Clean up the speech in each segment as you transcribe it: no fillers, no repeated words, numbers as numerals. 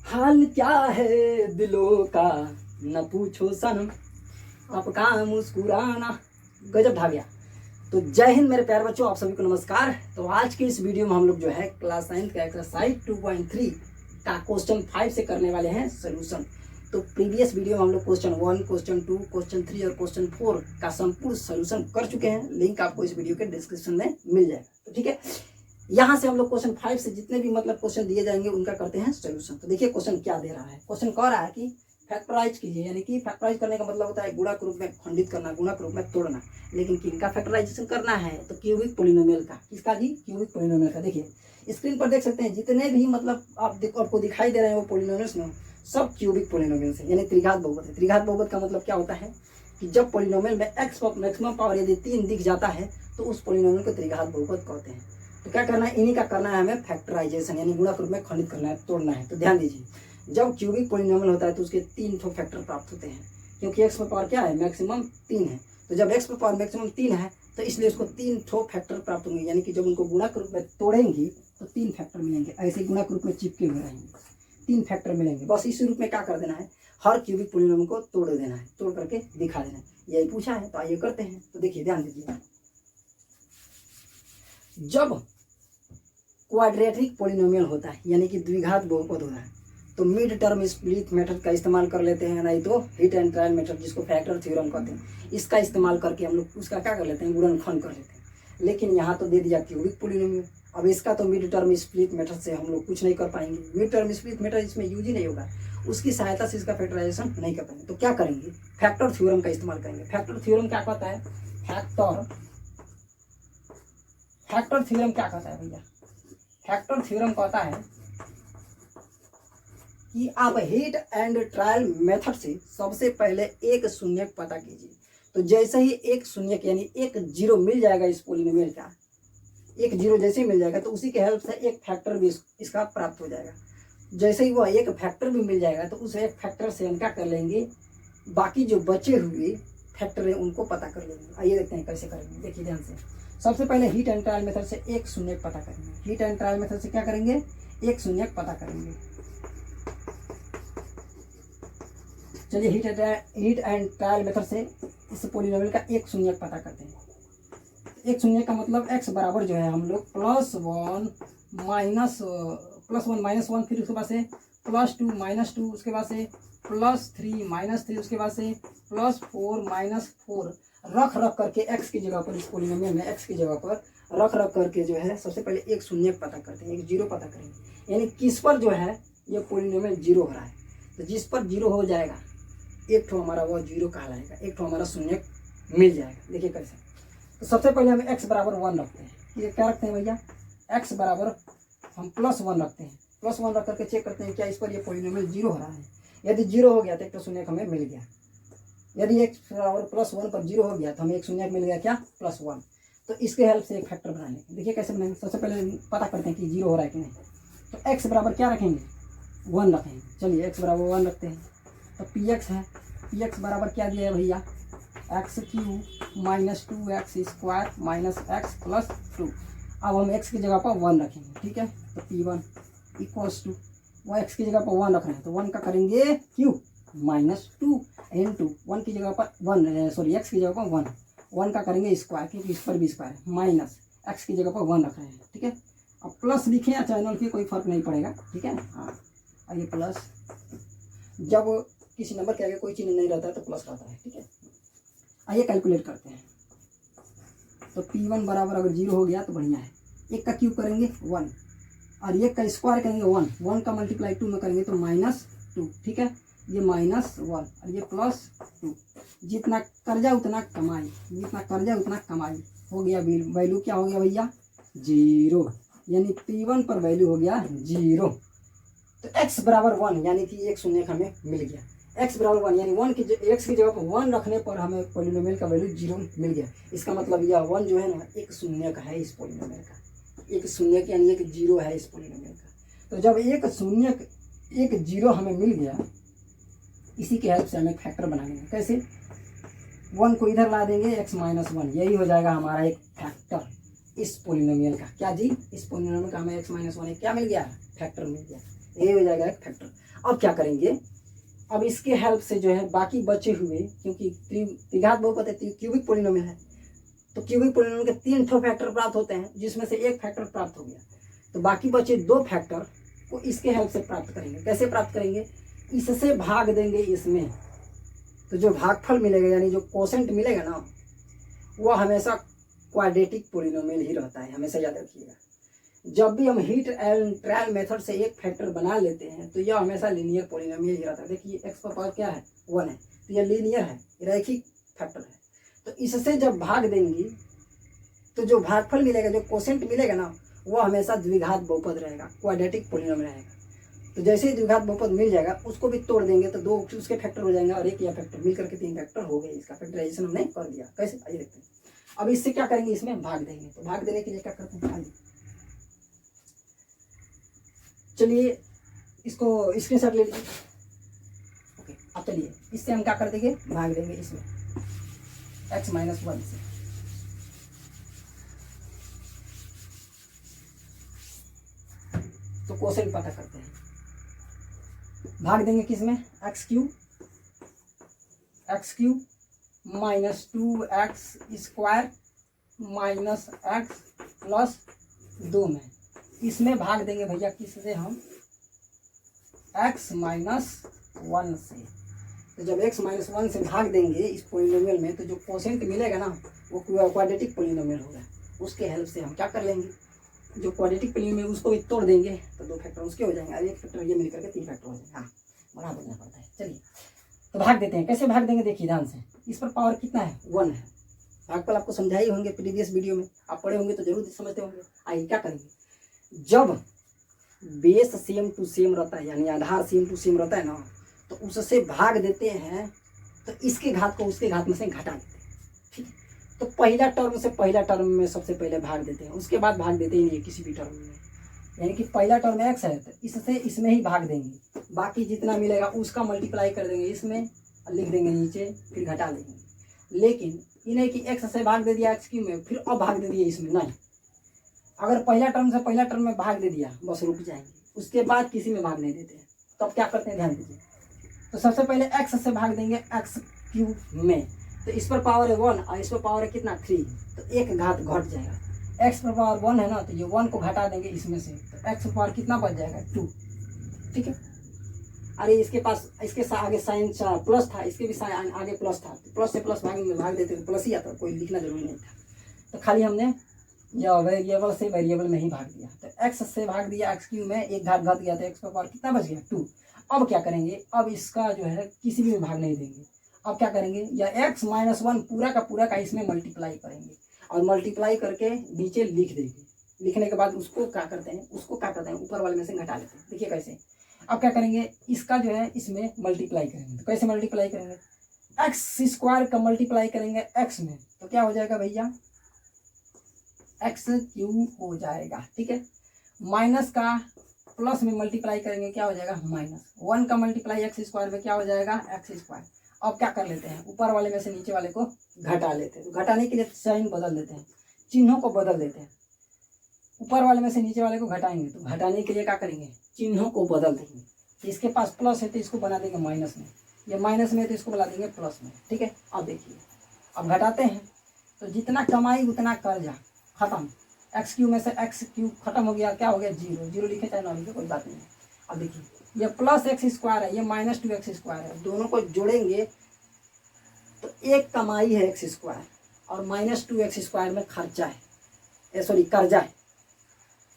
हाल क्या है दिलों का न पूछो सनम, आपका मुस्कुराना गजब ढा गया। तो जय हिंद मेरे प्यारे बच्चों, आप सभी को नमस्कार। तो आज की इस वीडियो में हम लोग जो है क्लास 9 का एक्सरसाइज 2.3 का क्वेश्चन 5 से करने वाले हैं सोल्यूशन। तो प्रीवियस वीडियो में हम लोग क्वेश्चन 1, क्वेश्चन 2, क्वेश्चन 3 और क्वेश्चन 4 का संपूर्ण सोल्यूशन कर चुके हैं। लिंक आपको इस वीडियो के डिस्क्रिप्शन में मिल जाएगा। तो ठीक है, यहाँ से हम लोग क्वेश्चन 5 से जितने भी मतलब क्वेश्चन दिए जाएंगे उनका करते हैं सोल्यूशन। तो देखिए क्वेश्चन क्या दे रहा है। क्वेश्चन कह रहा है कि फैक्टराइज कीजिए, यानी कि फैक्टराइज करने का मतलब होता है गुणा के रूप में खंडित करना, गुणा के रूप में तोड़ना। लेकिन किनका फैक्टराइजेशन करना है, तो क्यूबिक पोलिनोमियल का। किसका जी? क्यूबिक पोलिनोमियल का। देखिए स्क्रीन पर देख सकते हैं जितने भी मतलब आपको दिखाई दे रहे हैं वो पोलिनोमियल्स में सब क्यूबिक पोलिनोमियल्स है, यानी त्रिघात बहुपद है। त्रिघात बहुपद का मतलब क्या होता है कि जब पोलिनोमियल में एक्स मैक्सिमम पावर यदि 3 दिख जाता है तो उस पोलिनोमियल को त्रिघात बहुपद कहते हैं। तो क्या करना है, इन्हीं का करना है हमें फैक्टराइजेशन, यानी गुणा के रूप में खंडित करना है, तोड़ना है। तो ध्यान दीजिए, जब क्यूबिक पोलिनोमियल होता है तो उसके 3 ठो फैक्टर प्राप्त होते हैं, क्योंकि एक्स पर पावर क्या है, मैक्सिमम 3 है। तो जब एक्स पर पावर मैक्सिमम 3 है तो इसलिए उसको 3 ठो फैक्टर प्राप्त होंगे, यानी कि जब उनको गुणा के रूप में तोड़ेंगे तो 3 फैक्टर मिलेंगे। ऐसे गुणा के रूप में चिपके हुए रहेंगे, 3 फैक्टर मिलेंगे। बस इस रूप में क्या कर देना है, हर क्यूबिक पोलिनोमियल को तोड़ देना है, तोड़ करके दिखा देना है। यही पूछा है, तो आइए करते हैं। तो देखिए ध्यान दीजिए, जब क्वाड्रेटिक पोलिनोमियल होता है यानी कि द्विघात बहुपद होता है तो मिड टर्म स्प्लिट मेथड का इस्तेमाल कर लेते हैं, नहीं तो हिट एंड ट्रायल मेथड जिसको फैक्टर थ्योरम कहते हैं, इसका इस्तेमाल करके हम लोग उसका क्या कर लेते हैं, गुणनखंड कर लेते हैं। लेकिन यहाँ तो दे दिया क्यूबिक पोलिनोमियल, अब इसका तो मिड टर्म स्प्लिट मेथड से हम लोग कुछ नहीं कर पाएंगे। मिड टर्म स्प्लिट मेथड इसमें यूज ही नहीं होगा, उसकी सहायता से इसका फैक्टराइजेशन नहीं कर पाएंगे। तो क्या करेंगे, फैक्टर थ्योरम का इस्तेमाल करेंगे। फैक्टर थ्योरम क्या कहता है, फैक्टर थ्योरम क्या कहता है भैया, फैक्टर थ्योरम कहता है कि आप हिट एंड ट्रायल मेथड से सबसे पहले एक शून्यक पता कीजिए। तो जैसे ही एक शून्यक यानी एक जीरो मिल जाएगा इस पोलिनोमियल का, एक जीरो जैसे ही मिल जाएगा तो उसी के हेल्प से एक फैक्टर भी इसका प्राप्त हो जाएगा। जैसे ही वह एक फैक्टर भी मिल जाएगा तो उस एक फैक्टर से हम क्या कर लेंगे, बाकी जो बचे हुए फैक्टर है उनको पता कर लेंगे। आइए देखते हैं कैसे करेंगे। देखिए ध्यान से, सबसे पहले हीट एंड ट्रायल मेथड से एक शून्यक पता करेंगे। हीट एंड ट्रायल मेथड से क्या करेंगे, एक शून्यक पता करेंगे। चलिए हीट एंड ट्रायल मेथड से इस पोलिनोमियल का एक शून्यक पता करते हैं। एक शून्यक का मतलब x बराबर जो है हम लोग +1 माइनस वन, फिर उसके बाद से +2 -2, उसके बाद से +3 -3, उसके बाद से +4 -4 रख करके x की जगह पर, इस पोलिनोमियल में x की जगह पर रख करके जो है सबसे पहले एक शून्यक पता करते हैं, एक जीरो पता करेंगे। यानी किस पर जो है ये पोलिनोमियल जीरो हो रहा है, तो जिस पर जीरो हो जाएगा एक ठो हमारा वह जीरो कहलाएगा, एक ठो हमारा शून्यक मिल जाएगा। देखिए कैसे, तो सबसे पहले हम x बराबर 1 रखते हैं। ये क्या रखते हैं भैया, x बराबर हम +1 रखते हैं। +1 रख करके चेक करते हैं क्या इस पर ये पोलिनोमियल जीरो हो रहा है। यदि जीरो हो गया तो एक तो शून्यक हमें मिल गया। यदि x बराबर +1 पर जीरो हो गया तो हमें एक शून्यक मिल गया, क्या, +1। तो इसके हेल्प से एक फैक्टर बनाएंगे। देखिए कैसे बनाएंगे, सबसे पहले पता करते हैं कि जीरो हो रहा है कि नहीं। तो x बराबर क्या रखेंगे, 1 रखेंगे। चलिए x बराबर 1 रखते हैं। तो px है, px बराबर क्या दिया है भैया, x³ -2x² -x +2। अब हम x की जगह पर 1 रखेंगे, ठीक है। तो p1 इक्वल्स टू, वो x की जगह पर 1 रख रहे हैं तो 1 का करेंगे q -2 इंटू 1 की जगह पर 1, सॉरी x की जगह पर 1 का करेंगे स्क्वायर, क्योंकि इस पर भी स्क्वायर है, माइनस x की जगह पर 1 रख रहे हैं, ठीक है। अब प्लस लिखे या चाहे लिखे कोई फर्क नहीं पड़ेगा, ठीक है। हाँ आइए, प्लस, जब किसी नंबर के आगे कोई चिन्ह नहीं रहता है तो प्लस रहता है, ठीक है। आइए कैलकुलेट करते हैं। तो p1 बराबर अगर 0 हो गया तो बढ़िया है, 1 का क्यूब करेंगे 1 और 1 का स्क्वायर करेंगे 1 का मल्टीप्लाई 2 में करेंगे तो -2, ठीक है। ये -1 और ये +2। जितना कर्जा उतना कमाई, जितना कर्जा उतना कमाई हो गया। वैल्यू क्या हो गया भैया, 0, यानी p1 पर वैल्यू हो गया 0। तो x बराबर 1 यानी कि एक शून्यक हमें मिल गया। x बराबर 1 यानी x की जगह पर 1 रखने पर हमें पोलिनोमियल का वैल्यू 0 मिल गया। इसका मतलब यह 1 जो है ना एक शून्यक है इस पोलिनोमियल का, एक शून्यक यानी एक जीरो है इस पोलिनोमियल का। तो जब एक शून्यक एक जीरो हमें मिल गया, इसी के हेल्प से हमें फैक्टर बनाएंगे। कैसे, 1 को इधर ला देंगे x -1, यही हो जाएगा हमारा एक फैक्टर इस पोलिनोमियल का। क्या जी, इस पोलिनोमियल का हमें x -1 एक क्या मिल गया, फैक्टर मिल गया। ये हो जाएगा एक फैक्टर। अब क्या करेंगे, अब इसके हेल्प से जो है बाकी बचे हुए, क्योंकि त्रिघात बहुपद है, क्यूबिक पोलिनोमियल है, तो क्यूबिक पोलिनोमियल के 3 ठो फैक्टर प्राप्त होते हैं, जिसमें से एक फैक्टर प्राप्त हो गया, तो बाकी बचे 2 फैक्टर को इसके हेल्प से प्राप्त करेंगे। कैसे प्राप्त करेंगे, इससे भाग देंगे इसमें, तो जो भागफल मिलेगा यानी जो कोसेंट मिलेगा ना, वह हमेशा क्वाड्रेटिक पोलिनोमियल ही रहता है, हमेशा याद रखिएगा। जब भी हम हिट एंड ट्रायल मेथड से एक फैक्टर बना लेते हैं तो यह हमेशा लीनियर पोलिनोमियल ही रहता है। देखिए एक्स का पावर क्या है, 1 है, तो यह लीनियर है, रैखिक फैक्टर है। तो इससे जब भाग देंगी तो जो भागफल मिलेगा, जो कोसेंट मिलेगा ना, वह हमेशा द्विघात बहुपद रहेगा, क्वाड्रेटिक पोलिनोमियल रहेगा। तो जैसे ही द्विघात बहुपद मिल जाएगा उसको भी तोड़ देंगे तो 2 उसके फैक्टर हो जाएंगे और एक या फैक्टर मिल करके 3 फैक्टर हो गए। इसका फैक्टराइजेशन हमने कर दिया। कैसे, आइए देखते हैं। अब इससे क्या करेंगे, इसमें भाग देंगे। तो भाग देने के लिए क्या करते हैं, आइए चलिए इसको स्क्रीनशॉट ले लीजिए। ओके, अब चलिए इससे हम क्या कर देंगे, भाग देंगे इसमें x - 1 से। तो कोसेंट पता करते हैं, भाग देंगे किसमें, x³ - 2x² - x + 2 में। इसमें भाग देंगे भैया किससे, हम x - 1 से। तो जब x - 1 से भाग देंगे इस पोलिनोमियल में, तो जो कोसेंट मिलेगा ना, वो क्वाड्रेटिक पोलिनोमियल होगा। उसके हेल्प से हम क्या कर लेंगे, जो क्वाड्रेटिक पोलिनोमियल उसको भी तोड़ देंगे तो 2 फैक्टर उसके हो जाएंगे और एक फैक्टर ये मिलकर के 3 फैक्टर हो जाएंगे। हाँ, बड़ा बोलना पड़ता है। चलिए तो भाग देते हैं। कैसे भाग देंगे, देखिए ध्यान से। इस पर पावर कितना है, 1 है। भागफल आपको समझाए होंगे प्रीवियस वीडियो में, आप पढ़े होंगे तो जरूर समझते होंगे। आइए क्या करेंगे, जब बेस सेम टू सेम रहता है, यानी आधार सेम टू सेम रहता है ना, तो उससे भाग देते हैं, तो इसके घात को उसके घात में से घटा देते हैं। ठीक है, तो पहला टर्म से पहला टर्म में सबसे पहले भाग देते हैं, उसके बाद भाग देते ही नहीं किसी भी टर्म में। यानी कि पहला टर्म x है तो इससे इसमें ही भाग देंगे, बाकी जितना मिलेगा उसका मल्टीप्लाई कर देंगे इसमें और लिख देंगे नीचे, फिर घटा देंगे। लेकिन इन्हें कि x से भाग दे दिया x³ में, फिर अब भाग दे दिया इसमें, नहीं। अगर पहला टर्म से पहला टर्म में भाग दे दिया, बस रुक जाएंगे, उसके बाद किसी में भाग नहीं देते हैं। तो अब क्या करते हैं, ध्यान दीजिए। तो सबसे पहले x से भाग देंगे x³ में, तो इस पर पावर है 1 और इस पर पावर है कितना, 3, तो एक घात घट जाएगा। x पर पावर 1 है ना, तो ये 1 को घटा देंगे इसमें से, तो x पर पावर कितना बच जाएगा, 2। ठीक है, अरे इसके पास इसके आगे साइन प्लस था, इसके भी साइन आगे प्लस था, तो प्लस से प्लस भाग देते तो प्लस ही आता, कोई लिखना जरूरी नहीं था। तो खाली हमने यह वेरिएबल से वेरिएबल में ही भाग दिया। तो x से भाग दिया x³ में, एक घात घट गया, तो x पर पावर कितना बच गया, 2। अब क्या करेंगे, अब इसका जो है किसी भी में भाग नहीं देंगे। अब क्या करेंगे, या x - 1 पूरा का इसमें मल्टीप्लाई करेंगे और मल्टीप्लाई करके नीचे लिख देंगे। लिखने के बाद उसको क्या करते हैं, ऊपर वाले में से घटा लेते हैं। देखिए कैसे। अब क्या करेंगे, इसका जो है इसमें मल्टीप्लाई करेंगे। तो कैसे मल्टीप्लाई करेंगे, x² का मल्टीप्लाई करेंगे x में, तो क्या हो जाएगा भैया, x³ हो जाएगा। ठीक है, माइनस का प्लस में मल्टीप्लाई करेंगे, क्या हो जाएगा, -1 का मल्टीप्लाई x² में क्या हो जाएगा, x²। अब क्या कर लेते हैं, ऊपर वाले में से नीचे वाले को घटा लेते हैं। तो घटाने के लिए साइन बदल देते हैं, चिन्हों को बदल देते हैं। ऊपर वाले में से नीचे वाले को घटाएंगे, तो घटाने के लिए क्या करेंगे, चिन्हों को बदल देंगे। तो इसके पास प्लस है तो इसको बना देंगे माइनस में, ये माइनस में है तो इसको बना देंगे प्लस में। ठीक है, अब देखिए, अब घटाते हैं तो जितना कमाई उतना कर्जा खत्म। x³ में से x³ खत्म हो गया, क्या हो गया, 0 लिखे चाहे ना लिखे कोई बात नहीं है। अब देखिए, ये प्लस x² है, ये -2x² है, दोनों को जोड़ेंगे तो एक कमाई है x² और -2x² में खर्चा है, सॉरी कर्जा है।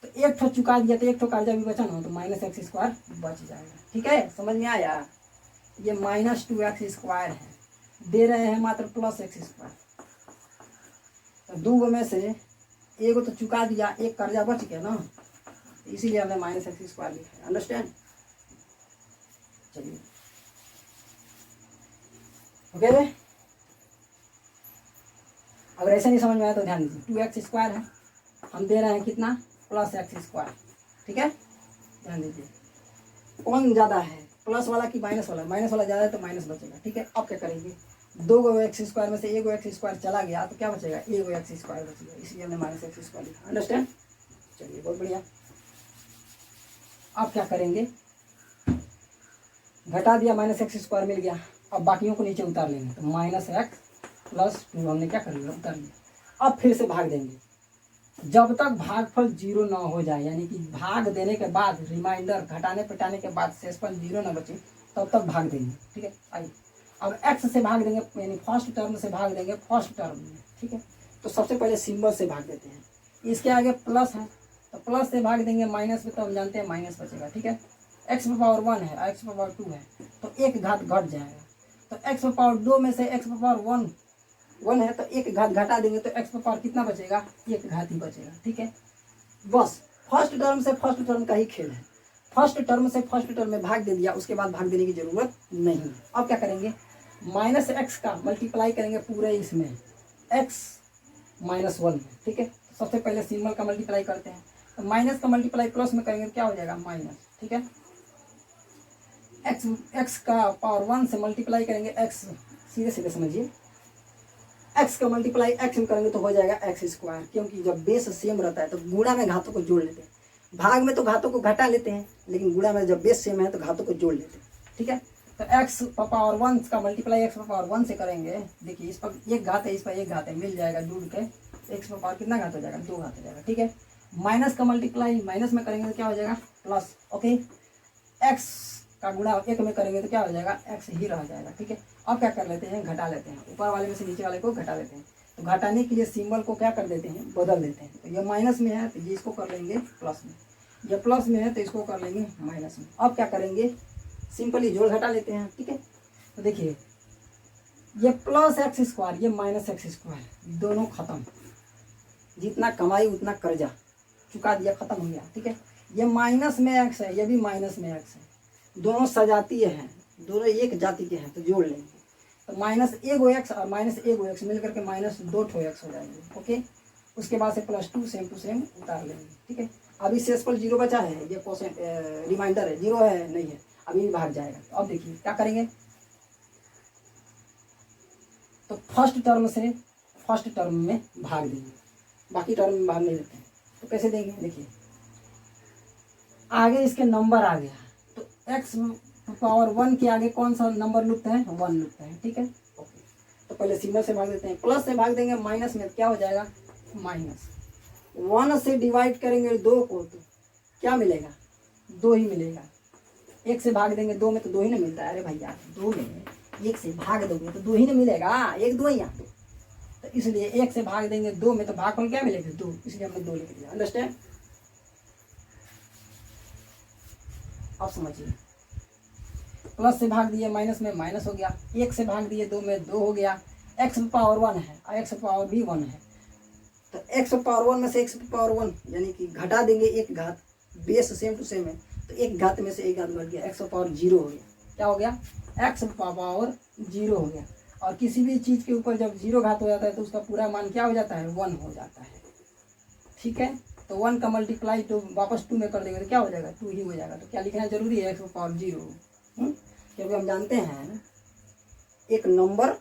तो एक ठो चुका दिया तो एक ठो कर्जा भी बचा ना, तो -x² बच जाएगा। ठीक है, समझ में आया। ये -2x² है, दे रहे हैं मात्र +x²। तो 2 में से एगो तो चुका दिया, एक कर्जा बच गया ना, इसीलिए हमने -x² लिखा है। अंडरस्टैंड। चलिए ओके, अगर ऐसे नहीं समझ में आया तो ध्यान दीजिए। 2x² है, हम दे रहे हैं कितना, +x²। ठीक है, ध्यान दीजिए। कौन ज़्यादा है, प्लस वाला कि माइनस वाला, माइनस वाला ज़्यादा है तो माइनस बचेगा। ठीक है, अब क्या करेंगे, 2 x² में से 1 x² चला गया तो क्या बचेगा, 1 x² बचेगा, इसलिए हमने -x² लिखा। अंडरस्टैंड। चलिए बहुत बढ़िया। अब क्या करेंगे, घटा दिया, माइनस एक्स स्क्वायर मिल गया। अब बाकियों को नीचे उतार लेंगे, तो माइनस एक्स प्लस 2 हमने क्या कर लिया, उतार लिया। अब फिर से भाग देंगे, जब तक भागफल 0 ना हो जाए, यानी कि भाग देने के बाद रिमाइंडर घटाने पिटाने के बाद शेषफल 0 ना बचे, तब तक भाग देंगे। ठीक है, आइए अब एक्स से भाग देंगे, यानी फर्स्ट टर्म से भाग देंगे फर्स्ट टर्म में। ठीक है, तो सबसे पहले सिंबल से भाग देते हैं। इसके आगे प्लस है तो प्लस से भाग देंगे, माइनस में तो हम जानते हैं माइनस बचेगा। ठीक है, एक्स पावर 1 है, एक्स पावर 2 है, तो एक घात घट जाएगा। तो एक्स पावर 2 में से एक्स पावर 1 है, तो एक घात घटा देंगे, तो एक्स पावर कितना बचेगा, एक घात ही बचेगा। ठीक है, बस फर्स्ट टर्म से फर्स्ट टर्म का ही खेल है। फर्स्ट टर्म से फर्स्ट टर्म में भाग दे दिया, उसके बाद भाग देने की जरूरत नहीं है। अब क्या करेंगे, माइनस एक्स का मल्टीप्लाई करेंगे पूरे इसमें एक्स माइनस 1 में। ठीक है, तो सबसे पहले सिंबल का मल्टीप्लाई करते हैं, तो माइनस का मल्टीप्लाई प्लस में करेंगे, क्या हो जाएगा, माइनस। ठीक है, एक्स का पावर 1 से मल्टीप्लाई करेंगे एक्स, सीधे सीधे समझिए, एक्स का मल्टीप्लाई एक्स में करेंगे तो हो जाएगा एक्स स्क्वायर, क्योंकि जब बेस सेम रहता है तो गुणा में घातों को जोड़ लेते हैं, भाग में तो घातों को घटा लेते हैं, लेकिन गुणा में जब बेस सेम है तो घातों को जोड़ लेते हैं। ठीक है, तो एक्स पावर 1 का मल्टीप्लाई एक्स पावर 1 से करेंगे, देखिए इस पर एक घात है, इस पर एक घात है, मिल जाएगा जुड़ के, एक्स पावर कितना घात हो जाएगा, 2 घात हो जाएगा। ठीक है, माइनस का मल्टीप्लाई माइनस में करेंगे तो क्या हो जाएगा, प्लस। ओके, एक्स का गुणा एक में करेंगे तो क्या हो जाएगा, एक्स ही रह जाएगा। ठीक है, अब क्या कर लेते हैं, घटा लेते हैं, ऊपर वाले में से नीचे वाले को घटा लेते हैं। तो घटाने के लिए सिंबल को क्या कर देते हैं, बदल देते हैं। तो ये माइनस में है तो ये इसको कर लेंगे प्लस में, ये प्लस में है तो इसको कर लेंगे माइनस में। अब क्या करेंगे, सिंपली जोड़ घटा लेते हैं। ठीक है, तो देखिए ये प्लस एक्स स्क्वायर, ये माइनस एक्स स्क्वायर, दोनों खत्म, जितना कमाई उतना कर्जा चुका दिया, खत्म हो गया। ठीक है, ये माइनस में एक्स है, ये भी माइनस में एक्स है, दोनों सजातीय हैं, दोनों एक जाति के हैं, तो जोड़ लेंगे। तो माइनस एगो एक्स और माइनस एगो एक्स मिल करके माइनस 2 एक्स हो जाएंगे। ओके, उसके बाद से प्लस 2 सेम टू सेम उतार लेंगे। ठीक है, अभी शेषफल 0 बचा है, ये क्वेश्चन रिमाइंडर है, 0 है नहीं है, अभी भाग जाएगा। तो अब देखिए क्या करेंगे, तो फर्स्ट टर्म से फर्स्ट टर्म में भाग देंगे, बाकी टर्म में भाग नहीं देते हैं। तो कैसे देंगे, देखिए आगे इसके नंबर आ गया, तो एक्स पावर 1 के आगे कौन सा नंबर लुप्त है, 1 लुप्त है। ठीक है, ओके, तो पहले सिंबल से भाग देते हैं, प्लस से भाग देंगे, माइनस में क्या हो जाएगा, माइनस 1 से डिवाइड करेंगे 2 को, तो क्या मिलेगा, 2 ही मिलेगा। 1 से भाग देंगे 2 में तो 2 ही ना मिलता है, अरे भैया 2 में 1 से भाग दोगे तो 2 ही ना मिलेगा, 1 2 ही यहाँ पे, तो इसलिए 1 से भाग देंगे 2 में तो भागफल क्या मिलेगा, 2, इसलिए हमने 2 लिख दिया। अंडरस्टैंड, अब समझिए, प्लस से भाग दिए माइनस में माइनस हो गया, 1 से भाग दिए 2 में 2 हो गया, एक्स पावर 1 है और एक्स पावर भी 1 है, तो एक्स पावर 1 में से एक्स पावर 1 यानी कि घटा देंगे एक घात, बेस सेम टू सेम है, तो एक घात में से एक घात घट गया, एक्स पावर 0 हो गया। क्या हो गया, एक्स पावर 0 हो गया। और किसी भी चीज़ के ऊपर जब 0 घात हो जाता है तो उसका पूरा मान क्या हो जाता है, 1 हो जाता है। ठीक है, तो 1 का मल्टीप्लाई तो वापस 2 में कर देंगे तो क्या हो जाएगा, 2 ही हो जाएगा। तो क्या लिखना जरूरी है, एक्स पावर 0, क्योंकि हम जानते हैं एक नंबर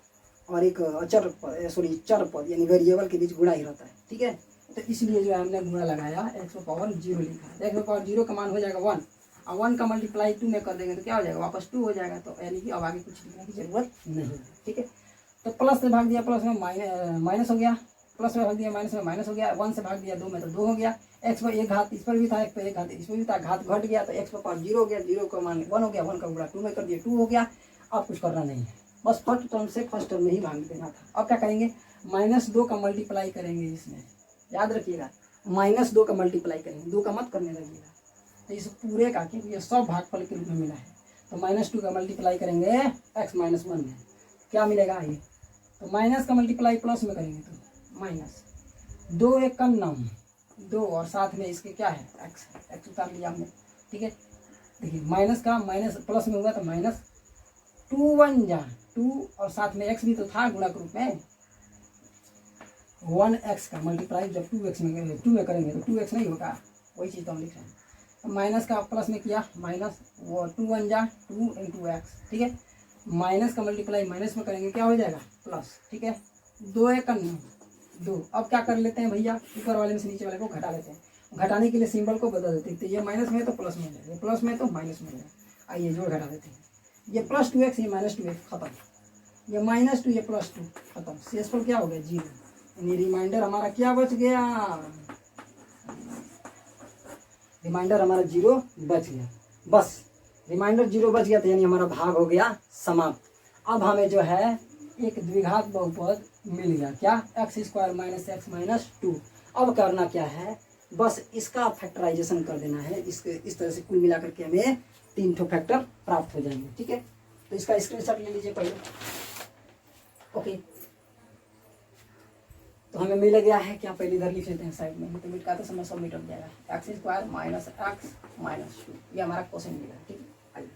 और एक अचर पद, सॉरी चर पद यानी वेरिएबल के बीच गुणा ही रहता है। ठीक है, तो इसलिए जो है हमने गुणा लगाया, एक्स पावर 0 लिखा। एक्स पावर 0 का मान हो जाएगा 1, और 1 का मल्टीप्लाई 2 में कर देंगे तो क्या हो जाएगा, वापस 2 हो जाएगा। तो यानी कि अब आगे कुछ लिखने की जरूरत नहीं है। ठीक है, तो प्लस से भाग दिया, प्लस में माइनस हो गया, प्लस में भाग दिया माइनस में माइनस हो गया, 1 से भाग दिया 2 में तो 2 हो गया, एक्स पर एक घात इस पर भी था, एक पर एक घात इस पर भी था, घात घट गया तो एक्स पावर 0 हो गया, 0 का मान 1 हो गया, 1 का गुणा 2 में कर दिया, 2 हो गया। अब कुछ करना नहीं है, बस फर्स्ट टर्म से फर्स्ट टर्म में ही भाग देना था। अब क्या करेंगे, -2 का मल्टीप्लाई करेंगे, इसमें याद रखिएगा -2 का मल्टीप्लाई करेंगे, 2 का मत करने लगिएगा, तो इस पूरे का, क्योंकि ये सब भागफल के रूप में मिला है, तो -2 का मल्टीप्लाई करेंगे x - 1 में, क्या मिलेगा ये, तो माइनस का मल्टीप्लाई प्लस में करेंगे तो माइनस 2 1 का 9, 2 और साथ में इसके क्या है, x उतार लिया हमने। ठीक है, देखिए माइनस का माइनस प्लस में हुआ तो माइनस 2 1 जा 2 और साथ में x भी तो था गुणा के रूप में, 1x का मल्टीप्लाई जब 2x में 2 में करेंगे तो 2x नहीं होगा, वही चीज़ तो हम लिख रहे हैं। तो माइनस का प्लस में किया, माइनस वो 2 1 जा 2 × x। ठीक है, माइनस का मल्टीप्लाई माइनस में करेंगे क्या हो जाएगा, प्लस। ठीक है, 2 1 का 9 2। अब क्या कर लेते हैं भैया, ऊपर वाले में से नीचे वाले को घटा लेते हैं, घटाने के लिए सिंबल को बदल देते हैं, तो ये माइनस में है तो प्लस में है, ये प्लस में है तो माइनस में है। आइए जोड़ घटा देते हैं, ये +2x ये -2x खत्म, ये -2 ये +2 खत्म, शेषफल क्या हो गया 0, यानी रिमाइंडर हमारा क्या बच गया, रिमाइंडर हमारा 0 बच गया। बस रिमाइंडर 0 बच गया तो यानी हमारा भाग हो गया समाप्त। अब हमें जो है एक द्विघात बहुपद मिल गया, क्या x² - x - 2। अब करना क्या है, बस इसका फैक्टराइजेशन कर देना है, इस तरह से कुल मिलाकर के हमें 3 ठो फैक्टर प्राप्त हो जाएंगे। ठीक है, तो इसका स्क्रीनशॉट ले लीजिए पहले। ओके, तो हमें मिल गया है, क्या पहले इधर लिख लेते हैं साइड में, तो मिटाते समय सब मिट जाएगा, x² - x - 2, ये हमारा क्वेश्चन मिला। ठीक है, आइए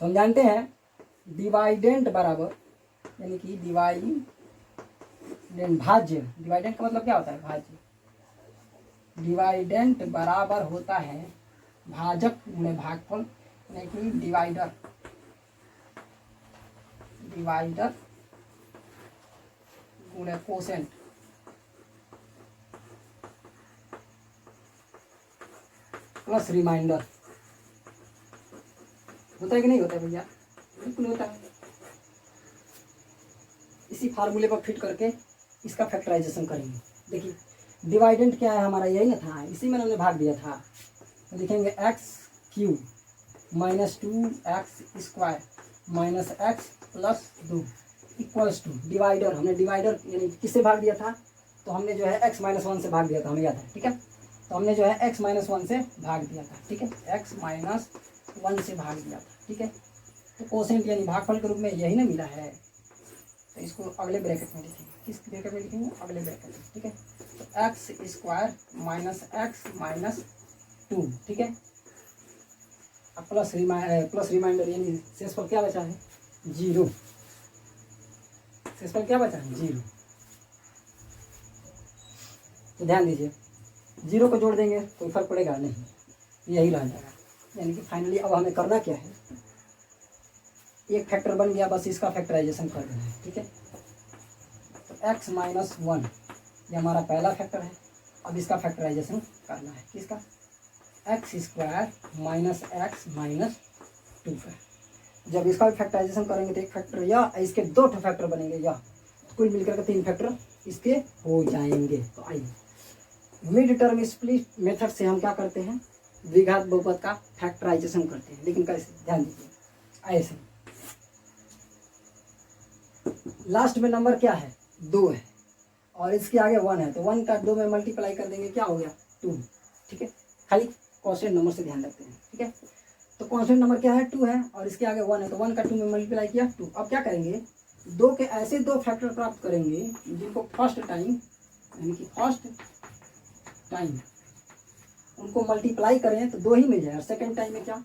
तो हम जानते हैं डिवाइडेंट बराबर, यानी कि डिवाइडेंट भाज्य, डिवाइडेंट का मतलब क्या होता है भाज्य, डिवाइडेंट बराबर होता है भाजक गुणे भागफल, यानी कि डिवाइडर, डिवाइडर गुणे कोसेंट प्लस रिमाइंडर। होता है कि नहीं होता है भैया, बिल्कुल होता है। इसी फार्मूले पर फिट करके इसका फैक्टराइजेशन करेंगे। देखिए डिवाइडेंट क्या है हमारा, यही ना था, इसी में हमने भाग दिया था, तो लिखेंगे x³ -2x² - x + 2 = डिवाइडर, हमने डिवाइडर यानी किससे भाग दिया था, तो हमने जो है x - 1 से भाग दिया था, हमें याद है। ठीक है, तो हमने जो है x - 1 से भाग दिया था। ठीक है, x - 1 से भाग दिया था। ठीक है, तो कोसेंट यानी भागफल के रूप में यही ना मिला है, तो इसको अगले ब्रैकेट में लिखेंगे, किस ब्रैकेट में लिखेंगे, अगले ब्रैकेट में। ठीक है, तो x² - x - 2, ठीक है, अब प्लस रिमाइंडर यानी शेषफल क्या बचा है 0, शेषफल क्या बचा है 0। तो ध्यान दीजिए 0 को जोड़ देंगे कोई फर्क पड़ेगा नहीं, यही रह जाएगा। यानी कि फाइनली अब हमें करना क्या है, एक फैक्टर बन गया, बस इसका फैक्टराइजेशन कर देना है। ठीक है, तो x - 1 ये हमारा पहला फैक्टर है, अब इसका फैक्टराइजेशन करना है, किसका, x² - x - 2 का। जब इसका फैक्टराइजेशन करेंगे तो एक फैक्टर या इसके 2 फैक्टर बनेंगे, या तो कुल मिलकर के 3 फैक्टर इसके हो जाएंगे। तो आइए मिड टर्म स्प्लिट मेथड से हम क्या करते हैं, द्विघात बहुपद का फैक्टराइजेशन करते हैं, लेकिन कैसे, ध्यान दीजिए ऐसे। लास्ट में नंबर क्या है 2 है और इसके आगे 1 है, तो 1 का 2 में मल्टीप्लाई कर देंगे, क्या हो गया 2। ठीक है, खाली कांस्टेंट नंबर से ध्यान रखते हैं। ठीक है, तो कांस्टेंट नंबर क्या है 2 है और इसके आगे 1 है, तो 1 का 2 में मल्टीप्लाई किया 2। अब क्या करेंगे, 2 के ऐसे 2 फैक्टर प्राप्त करेंगे जिनको फर्स्ट टाइम यानी कि फर्स्ट टाइम उनको मल्टीप्लाई करें तो 2 ही मिल जाए, और सेकेंड टाइम में क्या,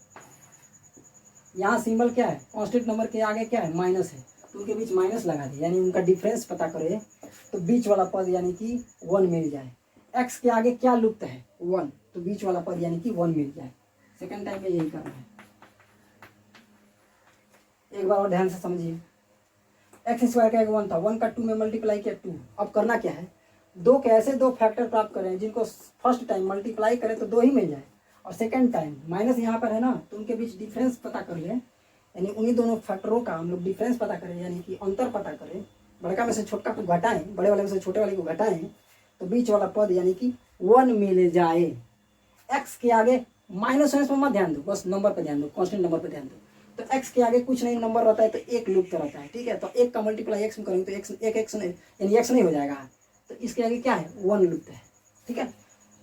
यहाँ सिंबल क्या है, कांस्टेंट नंबर के आगे क्या है माइनस है, तो उनके बीच माइनस लगा दिए, यानी उनका डिफरेंस पता करें तो बीच वाला पद यानी कि 1 मिल जाए। x के आगे क्या लुप्त है 1, तो बीच वाला पद यानी कि 1 मिल जाए। सेकेंड टाइम में यही करना है, एक बार और ध्यान से समझिए। x² का 1 था, 1 का 2 में मल्टीप्लाई किया 2। अब करना क्या है, 2 के ऐसे 2 फैक्टर प्राप्त करें जिनको फर्स्ट टाइम मल्टीप्लाई करें तो 2 ही मिल जाए, और सेकेंड टाइम माइनस यहाँ पर है ना, तो उनके बीच डिफरेंस पता कर लें, यानी उन्हीं दोनों फैक्टरों का हम लोग डिफरेंस पता करें, यानी कि अंतर पता करें, बड़का में से छोटका को घटाएं, बड़े वाले में से छोटे वाले को घटाएं, तो बीच वाला पद यानी कि 1 मिल जाए। x के आगे माइनस में मत ध्यान दो, बस नंबर पर ध्यान दो, कांस्टेंट नंबर पर ध्यान दो। तो x के आगे कुछ नहीं नंबर रहता है तो 1 लुप्त रहता है। ठीक है, तो 1 का मल्टीप्लाई x में करेंगे तो x नहीं, यानी x नहीं हो जाएगा, तो इसके आगे क्या है 1 लुप्त है। ठीक है,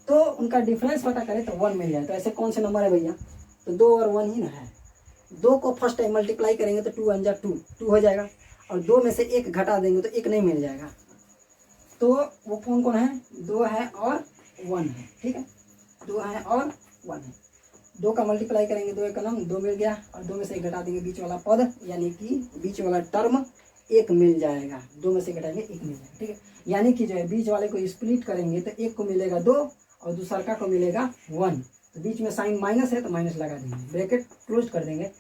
तो उनका डिफरेंस पता करें तो 1 मिल जाए। तो ऐसे कौन से नंबर है भैया, तो 2 और 1 ही ना है। 2 को फर्स्ट टाइम मल्टीप्लाई करेंगे तो 2 1 जा 2 हो जाएगा, और 2 में से 1 घटा देंगे तो 1 नहीं मिल जाएगा। तो वो कौन कौन है, 2 है और 1 है। ठीक है, 2 है और 1 है, 2 का मल्टीप्लाई करेंगे 2 1 का 2 मिल गया, और 2 में से 1 घटा देंगे बीच वाला पद यानी कि बीच वाला टर्म एक मिल जाएगा, 2 में से घटाएंगे 1 मिल जाएगा, ठीक है। यानी कि जो है बीच वाले को स्प्लिट करेंगे तो एक को मिलेगा 2 और दूसरा को मिलेगा 1। तो बीच में साइन माइनस है तो माइनस लगा देंगे, ब्रैकेट क्लोज कर देंगे,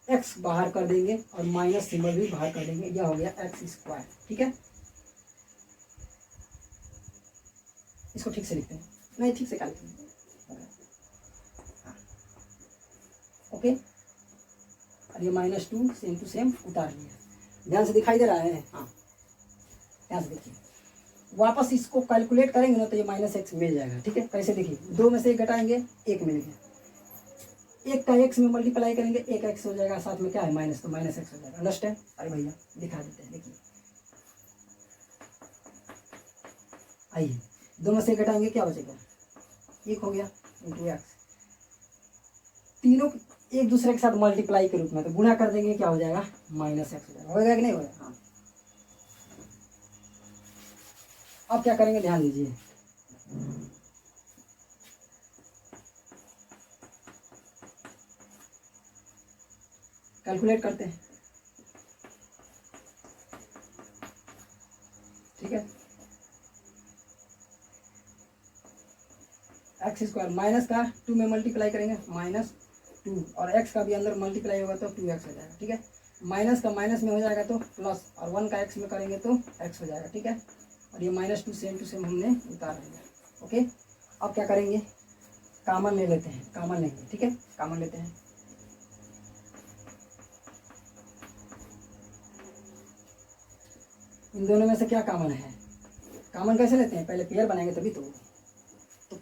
एक्स बाहर कर देंगे और माइनस सिंबल भी बाहर कर देंगे, यह हो गया एक्स स्क्वायर, ठीक है। इसको ठीक से लिखते हैं, नहीं ठीक से क्या लिखते हैं, ओके। और ये -2 सेम टू सेम उतार लिया, ध्यान से दिखाई दे रहा है, हाँ ध्यान से देखिए। वापस इसको कैलकुलेट करेंगे ना तो ये -x मिल जाएगा, ठीक है। कैसे देखिए, 2 में से 1 घटाएंगे 1 मिल गया, 1 का x में मल्टीप्लाई करेंगे 1x हो जाएगा, साथ में क्या है माइनस, तो -x हो जाएगा, अंडरस्टैंड। अरे भैया दिखा देते हैं, देखिए आइए 2 में से 1 घटाएंगे क्या बचेगा, 1 हो गया इंटू एक्स, तीनों एक दूसरे के साथ मल्टीप्लाई के रूप में, तो गुणा कर देंगे क्या हो जाएगा -x हो जाएगा, होगा कि नहीं होगा। हाँ अब क्या करेंगे ध्यान दीजिए, कैलकुलेट करते हैं, ठीक है। एक्स स्क्वायर माइनस का 2 में मल्टीप्लाई करेंगे -2 और x का भी अंदर मल्टीप्लाई होगा तो 2x हो जाएगा, ठीक है। माइनस का माइनस में हो जाएगा तो प्लस, और 1 का x में करेंगे तो x हो जाएगा, ठीक है। और ये -2 सेम टू सेम हमने उतार लिया, ओके। अब क्या करेंगे, कॉमन ले लेते हैं, कॉमन लेंगे, ठीक है, कॉमन लेते हैं। इन दोनों में से क्या कॉमन है, कॉमन कैसे लेते हैं, पहले पेयर बनाएंगे तभी तो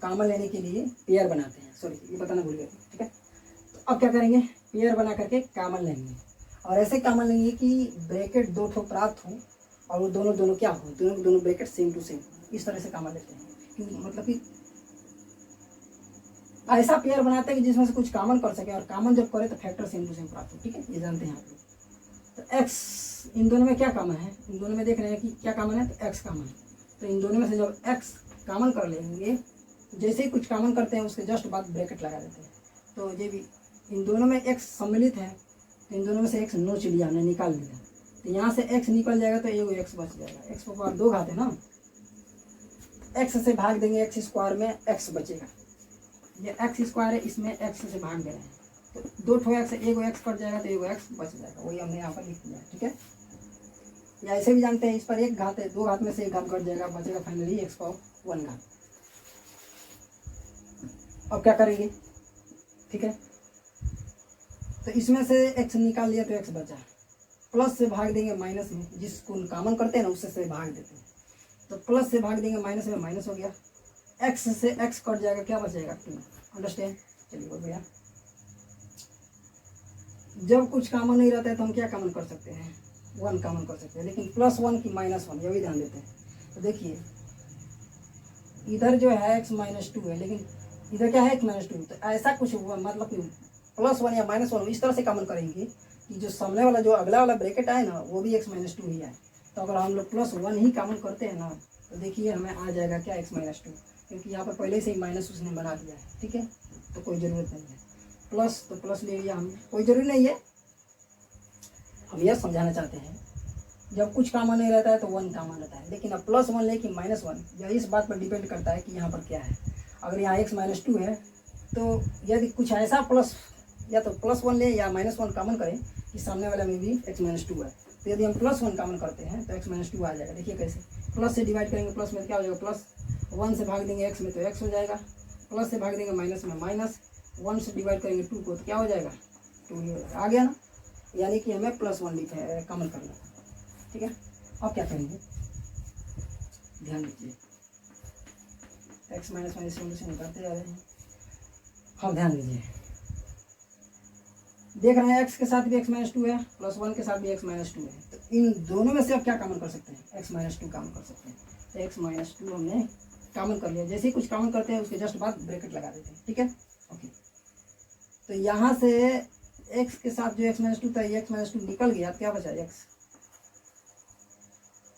कॉमन लेने के लिए पेयर बनाते हैं, सॉरी ये बताना भूल गए, ठीक है। तो अब क्या करेंगे, पेयर बना करके कॉमन लेंगे, और ऐसे कॉमन लेंगे कि ब्रैकेट 2 ठो प्राप्त हो और वो दोनों क्या हो, दोनों ब्रैकेट सेम टू सेम, इस तरह से कॉमन लेते हैं। क्योंकि मतलब कि ऐसा पेयर बनाते हैं कि जिसमें से कुछ कॉमन कर सके, और कॉमन जब करे तो फैक्टर सेम टू सेम प्राप्त हो, ठीक है, ये जानते हैं आप लोग। तो एक्स, इन दोनों में क्या कॉमन है, इन दोनों में देख रहे हैं कि क्या कॉमन है, तो एक्स कॉमन है। तो इन दोनों में से जब एक्स कॉमन कर लेंगे, जैसे ही कुछ कॉमन करते हैं उसके जस्ट बाद ब्रैकेट लगा देते हैं, तो ये भी इन दोनों में एक्स सम्मिलित है, तो इन दोनों में से एक्स नोच लिया हमने, निकाल लिया, तो यहाँ से एक्स निकल जाएगा तो एगो एक्स बच जाएगा, एक्स को 2 घात है ना, एक्स से भाग देंगे एक्स स्क्वायर में एक्स बचेगा, ये एक्स स्क्वायर है, इसमें एक्स से भाग दे रहे हैं, तो 2 ठो एक्स, एगो एक्स कट जाएगा तो एगो एक्स बच जाएगा, वही हमने यहाँ पर लिख दिया, ठीक है। या ऐसे भी जानते हैं, इस पर 1 घात है, 2 घात में से 1 घात कट जाएगा, बचेगा फाइनली एक्स पावर 1 घात। अब क्या करेंगे, ठीक है, तो इसमें से x निकाल लिया तो x बचा, प्लस से भाग देंगे माइनस में, जिसको कॉमन करते हैं ना उससे भाग देते हैं, तो प्लस से भाग देंगे माइनस में, माइनस हो गया, x से x कट जाएगा, क्या बचेगा 2, अंडरस्टैंड। चलिए बोल भैया, जब कुछ कॉमन नहीं रहता है तो हम क्या कॉमन कर सकते हैं, 1 कॉमन कर सकते हैं, लेकिन +1 की -1 ये भी ध्यान देते हैं। तो देखिए इधर जो है x -2 है, लेकिन इधर क्या है x -2, तो ऐसा कुछ हुआ मतलब कि +1 या -1 इस तरह से कॉमन करेंगे कि जो सामने वाला जो अगला वाला ब्रैकेट आए ना वो भी x -2 ही आए। तो अगर हम लोग +1 ही कॉमन करते हैं ना तो देखिए हमें आ जाएगा क्या x -2, क्योंकि यहाँ पर पहले से ही माइनस उसने बना दिया है, ठीक है, तो कोई ज़रूरत नहीं है। प्लस तो प्लस ले लिया हमने, कोई ज़रूरी नहीं है, हम यह समझाना चाहते हैं जब कुछ कॉमन नहीं रहता है तो 1 कॉमन रहता है, लेकिन अब +1 लेकिन -1 यह इस बात पर डिपेंड करता है कि यहाँ पर क्या है। अगर यहाँ x -2 है तो यदि कुछ ऐसा प्लस या तो +1 ले या -1 कॉमन करें कि सामने वाला में भी x -2 है, तो यदि हम +1 कॉमन करते हैं तो x -2 आ जाएगा। देखिए कैसे, प्लस से डिवाइड करेंगे, प्लस में क्या हो जाएगा, +1 से भाग देंगे x में तो x हो जाएगा, प्लस से भाग देंगे माइनस में माइनस, 1 से डिवाइड करेंगे 2 को तो क्या हो जाएगा 2 ही हो जाएगा, आ गया ना। यानी कि हमें +1 कॉमन करना था, ठीक है। अब क्या करेंगे, ध्यान दीजिए, x से निकालते जा रहे हैं, हम ध्यान दीजिए, देख रहे हैं x के साथ भी x -2 है, +1 के साथ भी x -2 है, तो इन दोनों में से अब क्या कॉमन कर सकते हैं, x -2 कॉमन कर सकते हैं। तो x -2 हमने कॉमन कर लिया, जैसे ही कुछ कॉमन करते हैं उसके जस्ट बाद ब्रैकेट लगा देते हैं, ठीक है, ओके। तो यहाँ से x के साथ जो x -2 था ये x -2 निकल गया, क्या बचा x,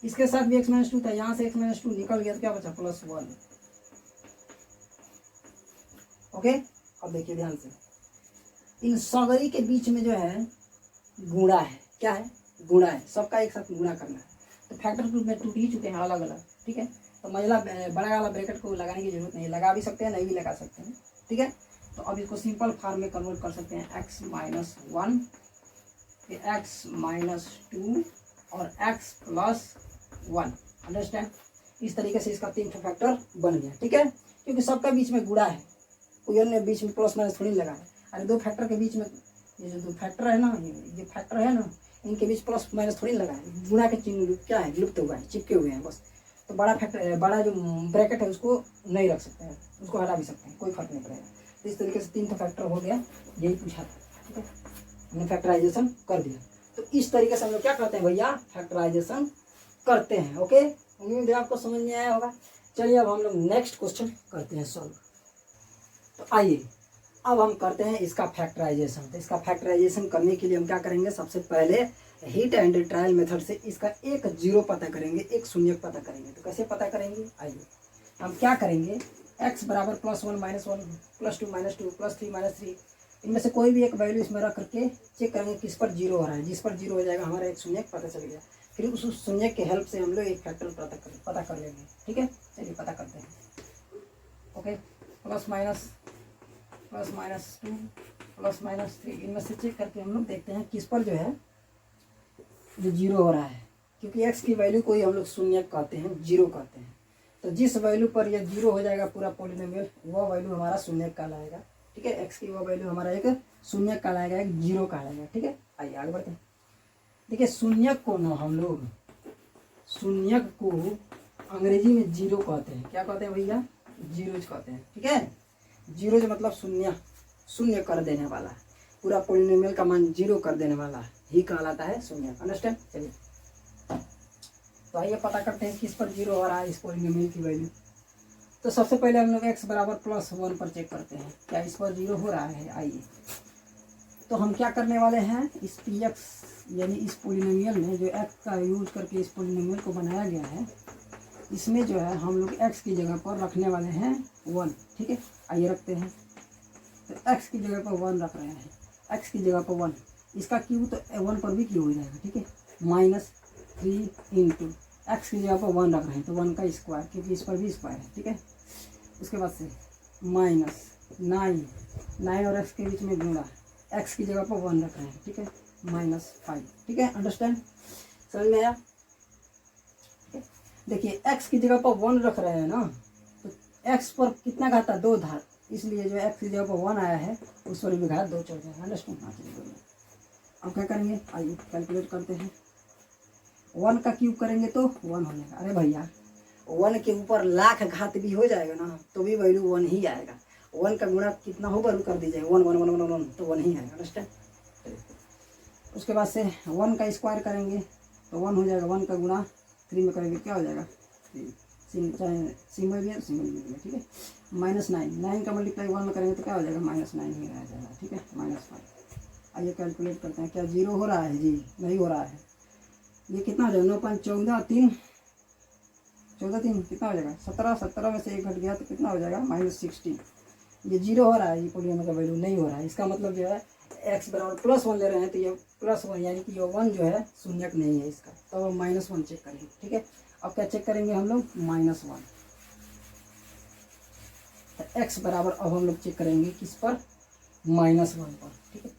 इसके साथ भी x -2 था, यहाँ से x -2 निकल गया तो क्या बचा +1, ओके। अब देखिए ध्यान से, इन सगरी के बीच में जो है गुणा है, क्या है गुणा है, सबका एक साथ गुणा करना है। तो फैक्टर में टूट ही चुके हैं अलग अलग, ठीक है। तो महिला बड़ा वाला ब्रैकेट को लगाने की जरूरत नहीं है, लगा भी सकते हैं नहीं भी लगा सकते हैं, ठीक है। तो अब इसको सिंपल फॉर्म में कन्वर्ट कर सकते हैं, x माइनस 1, x माइनस 2 और x प्लस 1। अंडरस्टैंड? इस तरीके से इसका 3 फैक्टर बन गया, ठीक है। क्योंकि सबका बीच में गुणा है, कोई अन्य बीच में प्लस माइनस थोड़ी लगा है। अरे दो फैक्टर के बीच में, ये जो दो फैक्टर है ना, ये फैक्टर है ना, इनके बीच प्लस माइनस थोड़ी लगा है। गुणा के चिन्ह क्या है, लुप्त हुआ है, चिपके हुए हैं बस। तो बड़ा फैक्टर, बड़ा जो ब्रैकेट है उसको नहीं रख सकते हैं, उसको हटा भी सकते हैं, कोई फर्क नहीं पड़ेगा। तो इस तरीके से 3 फैक्टर हो गया, यही पूछा था, ठीक है। हमने फैक्टराइजेशन कर दिया। तो इस तरीके से हम लोग क्या करते हैं भैया, फैक्टराइजेशन करते हैं। ओके, उम्मीद है आपको समझ में आया होगा। चलिए अब हम लोग नेक्स्ट क्वेश्चन करते हैं सॉल्व। तो आइए अब हम करते हैं इसका फैक्टराइजेशन। तो इसका फैक्टराइजेशन करने के लिए हम क्या करेंगे, सबसे पहले हिट एंड ट्रायल मेथड से इसका एक जीरो पता करेंगे, एक शून्य पता करेंगे। तो कैसे पता करेंगे, आइए हम क्या करेंगे, x बराबर +1 -1 +2 -2 +3 -3, इनमें से कोई भी एक वैल्यू इसमें रख करके चेक करेंगे किस पर जीरो हो रहा है। जिस पर जीरो हो जाएगा हमारा एक शून्य पता चल गया। फिर उस शून्य के हेल्प से हम लोग एक फैक्टर पता कर लेंगे, ठीक है। चलिए पता करते हैं। ओके, +- 2 +-3, इनमें से चेक करके हम लोग देखते हैं किस पर जो है जो जीरो हो रहा है। क्योंकि x की वैल्यू को ही हम लोग शून्य कहते हैं, जीरो कहते हैं। तो जिस वैल्यू पर यह जीरो हो जाएगा पूरा पॉलिनोमियल, वह वैल्यू हमारा शून्य कहलाएगा, ठीक है। x की वह वैल्यू हमारा एक शून्य कहलाएगा, एक जीरो कहलाएगा, ठीक है। आइए आगे बढ़ते हैं। देखिए शून्य को ना हम लोग, शून्य को अंग्रेजी में जीरो कहते हैं। क्या कहते हैं भैया, जीरोज कहते हैं, ठीक है। जीरोज मतलब शून्य, शून्य कर देने वाला, पूरा पॉलिनोमियल का मान जीरो कर देने वाला ही कहलाता है शून्य। अंडरस्टैंड? चलिए तो आइए पता करते हैं किस पर जीरो हो रहा है इस पॉलिनोमियल की वैल्यू। तो सबसे पहले हम लोग x बराबर +1 पर चेक करते हैं क्या इस पर जीरो हो रहा है। आइए तो हम क्या करने वाले हैं, इस px यानी इस पॉलिनोमियल में जो x का यूज करके इस पॉलिनोमियल को बनाया गया है, इसमें जो है हम लोग x की जगह पर रखने वाले हैं 1, ठीक है। आइए रखते हैं। तो x की जगह पर 1 रख रहे हैं, x की जगह पर 1, इसका क्यूब तो 1 पर भी क्यूब हो जाएगा, ठीक है। -3 इंटू x की जगह पर 1 रख रहे हैं तो 1 का स्क्वायर, क्योंकि इस पर भी स्क्वायर है, ठीक है। उसके बाद से -9 और x के बीच में गुणा, x की जगह पर 1 रख रहे हैं, ठीक है, -5, ठीक है। अंडरस्टैंड? समझ में आया? देखिए x की जगह पर 1 रख रहे हैं ना, तो x पर कितना घाता, 2 घात, इसलिए जो x की जगह पर 1 आया है उस पर भी घात 2 चढ़ जाएगा। अंडरस्टैंड? हाँ चलिए बोलिए। अब क्या करेंगे, आइए कैलकुलेट करते हैं। 1 का क्यूब करेंगे तो 1 हो जाएगा। अरे भैया 1 के ऊपर लाख घात भी हो जाएगा ना तो भी वैल्यू 1 ही आएगा। 1 का गुणा कितना हो कर दीजिएगा, 1 1 1 1 1 तो 1 ही आएगा। अंडरस्टैंड? उसके बाद से 1 का स्क्वायर करेंगे तो 1 हो जाएगा। 1 का गुणा 3 में करेंगे क्या हो जाएगा, सिंबल भी है सिंबल भी है, ठीक है। -9 का मल्टीप्लाई 1 में करेंगे तो क्या हो जाएगा, -9 ही रह जाएगा, ठीक है। -5। आइए कैलकुलेट करते हैं क्या जीरो हो रहा है, जी नहीं हो रहा है। ये कितना हो जाएगा, 9 5 14 3 कितना हो जाएगा, 17 में से 1 घट गया तो कितना हो जाएगा, -16। ये जीरो हो रहा है, ये पॉलिनोमियल का वैल्यू नहीं हो रहा है। इसका मतलब जो है x बराबर +1 ले रहे हैं तो ये +1 यानी कि ये 1 जो है शून्यक नहीं है इसका, तो हम -1 चेक करेंगे, ठीक है। अब क्या चेक करेंगे हम लोग, -1। तो x बराबर अब हम लोग चेक करेंगे किस पर, -1 पर, ठीक है।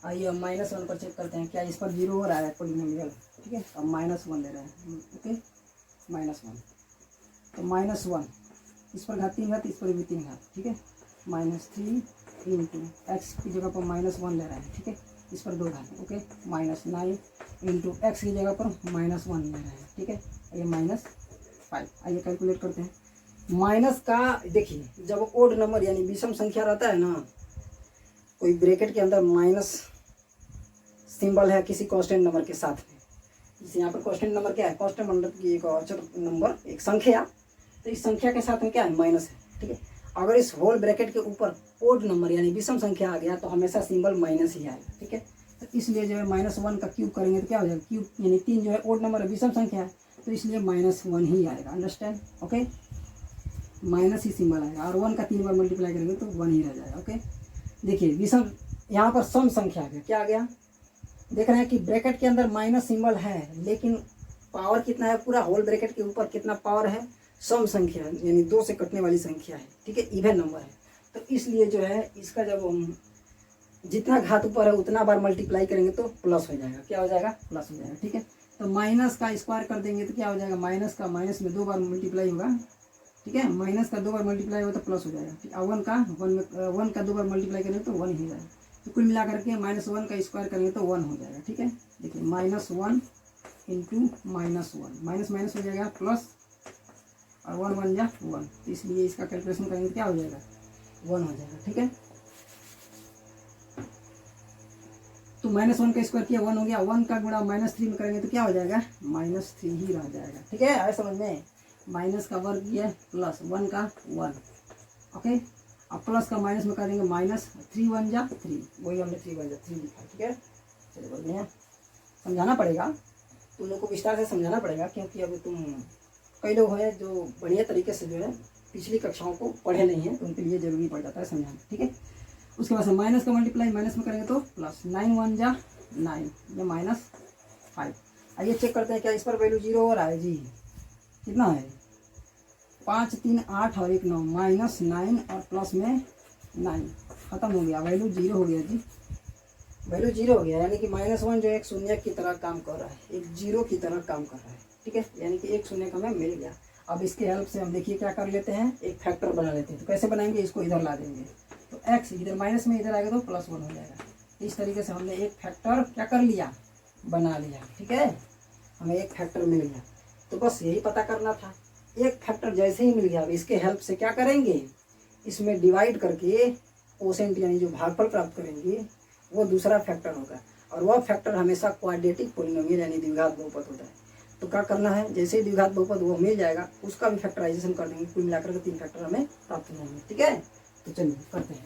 आइए हम -1 पर चेक करते हैं क्या इस पर जीरो हो रहा है पॉलिनोमियल, ठीक है। अब -1 ले रहे हैं, ओके, -1। तो -1 इस पर घात 3 घात, इस पर भी 3 घात, ठीक है। -3 इंटू एक्स की जगह पर -1 ले रहे हैं, ठीक है, इस पर 2 घात, ओके। -9 इंटू एक्स की जगह पर -1 ले रहे हैं, ठीक है। ये -5। आइए कैलकुलेट करते हैं। माइनस का देखिए जब ओड नंबर यानी विषम संख्या रहता है ना, कोई ब्रैकेट के अंदर माइनस सिंबल है किसी कांस्टेंट नंबर के साथ में, जैसे यहाँ पर कांस्टेंट नंबर क्या है, कांस्टेंट नंबर की एक अचर नंबर, एक संख्या, तो इस संख्या के साथ में क्या है, माइनस है, ठीक है। अगर इस होल ब्रैकेट के ऊपर ओड नंबर यानी विषम संख्या आ गया तो हमेशा सिंबल माइनस ही आएगा, ठीक है। तो इसलिए जो है -1 का क्यूब करेंगे तो क्या हो जाएगा, क्यूब यानी 3 जो है ओड नंबर है, विषम संख्या है, तो इसलिए -1 ही आएगा। अंडरस्टैंड? ओके, माइनस ही सिंबल आएगा और 1 का 3 बार मल्टीप्लाई करेंगे तो 1 ही रह जाएगा, ओके। देखिए विषम, यहाँ पर सम संख्या आ गया, क्या आ गया, देख रहे हैं कि ब्रैकेट के अंदर माइनस सिंबल है, लेकिन पावर कितना है, पूरा होल ब्रैकेट के ऊपर कितना पावर है, सम संख्या यानी 2 से कटने वाली संख्या है, ठीक है, इवन नंबर है। तो इसलिए जो है इसका जब हम जितना घात ऊपर है उतना बार मल्टीप्लाई करेंगे तो प्लस हो जाएगा, क्या हो जाएगा, प्लस हो जाएगा, ठीक है। तो माइनस का स्क्वायर कर देंगे तो क्या हो जाएगा, माइनस का माइनस में 2 बार मल्टीप्लाई होगा, ठीक है, माइनस का 2 बार मल्टीप्लाई होगा तो प्लस हो जाएगा, ठीक है। वन का 2 बार मल्टीप्लाई करेंगे तो 1 ही जाएगा। तो कुल मिला करके -1 का स्क्वायर करेंगे तो 1 हो जाएगा, ठीक है। देखिए -1 इंटू -1, माइनस माइनस हो जाएगा प्लस, और 1 1 जा 1, तो इसलिए इसका कैलकुलेशन करेंगे तो क्या हो जाएगा, 1 हो जाएगा, ठीक है। तो -1 का स्क्वायर किया 1 हो गया, 1 का गुणा -3 में करेंगे तो क्या हो जाएगा, -3 ही रह जाएगा, ठीक है। आए समझ में, माइनस का वर्ग किया प्लस 1 का 1, ओके। अब प्लस का माइनस में कर देंगे -3 1 जा 3, वही हमने 3 1 जा 3 लिखा, ठीक है। चलिए बोलते हैं, समझाना पड़ेगा तुम लोग को, विस्तार से समझाना पड़ेगा, क्योंकि अब तुम कई लोग हैं जो बढ़िया तरीके से जो है पिछली कक्षाओं को पढ़े नहीं हैं, तो उनके लिए जरूरी पड़ जाता है समझाना, ठीक है। उसके बाद से माइनस का मल्टीप्लाई माइनस में करेंगे तो प्लस, 9 1 जा 9, ये -5। आइए चेक करते हैं क्या इस पर वैल्यू 0 हो रहा है जी, कितना है, 5 3 8 और 1 9, -9 और प्लस में 9, खत्म हो गया, वैल्यू 0 हो गया जी, वैल्यू 0 हो गया, यानी कि -1 जो एक शून्य की तरह काम कर रहा है, एक 0 की तरह काम कर रहा है, ठीक है, यानी कि एक शून्य का हमें मिल गया। अब इसके हेल्प से हम देखिए क्या कर लेते हैं, एक फैक्टर बना लेते हैं। तो कैसे बनाएंगे, इसको इधर ला देंगे, तो x इधर माइनस में इधर आएगा तो +1 हो जाएगा। इस तरीके से हमने एक फैक्टर क्या कर लिया, बना लिया, ठीक है, हमें एक फैक्टर मिल गया। तो बस यही पता करना था, एक फैक्टर जैसे ही मिल गया, अब इसके हेल्प से क्या करेंगे, इसमें डिवाइड करके कोसेंट यानी जो भागफल प्राप्त करेंगे वो दूसरा फैक्टर होगा, और वह फैक्टर हमेशा क्वाड्रेटिक पॉलिनोमियल यानी द्विघात बहुपद होता है। तो क्या करना है, जैसे ही द्विघात बहुपद वो मिल जाएगा उसका भी फैक्टराइजेशन कर देंगे, कुल मिलाकर के 3 फैक्टर हमें प्राप्त हो जाएंगे, ठीक है। तो चलिए करते हैं,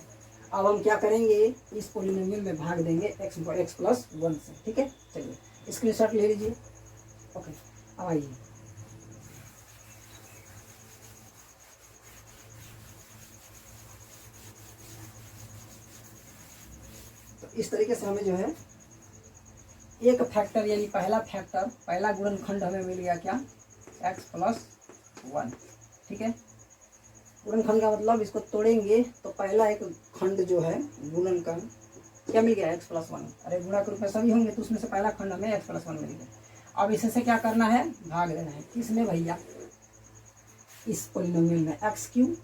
अब हम क्या करेंगे, इस पॉलिनोमियल में भाग देंगे x + 1 से, ठीक है। चलिए स्क्रीनशॉट ले लीजिए, ओके। अब आइए, तो इस तरीके से हमें जो है एक फैक्टर यानी पहला गुणनखंड हमें मिल गया क्या, x + 1, ठीक है। गुणनखंड का मतलब इसको तोड़ेंगे तो पहला एक खंड जो है गुणन का क्या मिल गया, x + 1, अरे गुणा के रूप में सभी होंगे तो उसमें से पहला खंड हमें x + 1 मिल गया। अब इसे से क्या करना है, भाग देना है, किसमें भैया, इस पॉलिनोमियल में, x³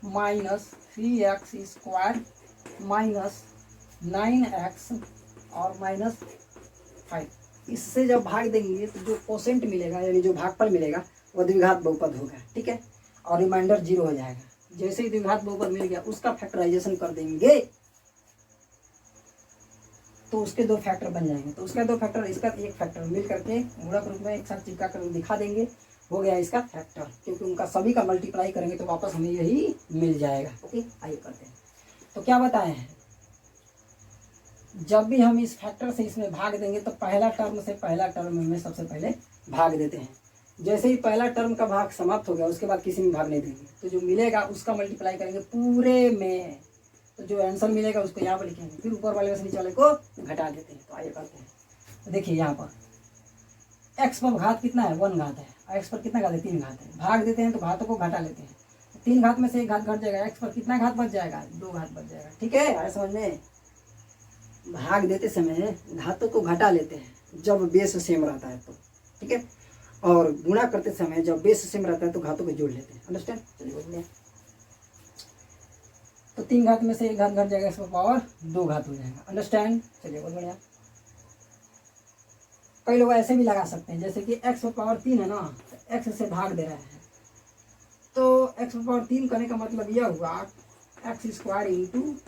-3x² -9x और -5, इससे जब भाग देंगे तो जो कोसेंट मिलेगा यानी जो भागफल मिलेगा वो द्विघात बहुपद होगा, ठीक है, और रिमाइंडर 0 हो जाएगा। जैसे ही द्विघात बहुपद मिल गया उसका फैक्टराइजेशन कर देंगे तो उसके 2 फैक्टर बन जाएंगे, तो उसका 2 फैक्टर इसका एक फैक्टर मिल करके गुणक रूप में एक साथ चिपका कर दिखा देंगे, हो गया इसका फैक्टर, क्योंकि उनका सभी का मल्टीप्लाई करेंगे तो वापस हमें यही मिल जाएगा, ओके। आइए करते हैं, तो क्या बताए हैं, जब भी हम इस फैक्टर से इसमें भाग देंगे तो पहला टर्म में सबसे पहले भाग देते हैं। जैसे ही पहला टर्म का भाग समाप्त हो गया उसके बाद किसी में भाग नहीं देंगे, तो जो मिलेगा उसका मल्टीप्लाई करेंगे पूरे में, तो जो आंसर मिलेगा उसको यहाँ पर लिखेंगे, फिर ऊपर वाले से नीचे वाले को घटा देते हैं। तो आइए करते हैं, तो देखिए यहाँ पर x पर घात कितना है, 1 घात है, और x पर कितना घात है, 3 घात है, भाग देते हैं तो घातों को घटा लेते हैं, 3 घात में से 1 घात घट जाएगा, x पर कितना घात बच जाएगा, 2 घात बच जाएगा, ठीक है। आए समझ में, भाग देते समय घातों को घटा लेते हैं जब बेस सेम रहता है तो, ठीक है, और गुणा करते समय जब बेस सेम रहता है तो घातों को जोड़ लेते हैं, अंडरस्टैंड। चलिए बोलिए, तो 3 घात में से 1 घात घट जाएगा, इसका पावर 2 घात हो जाएगा, अंडरस्टैंड। चलिए बहुत बढ़िया। कई लोग ऐसे भी लगा सकते हैं, जैसे कि x पावर 3 है ना, तो x से भाग दे रहे हैं, तो x पावर 3 करने का मतलब यह हुआ x² ×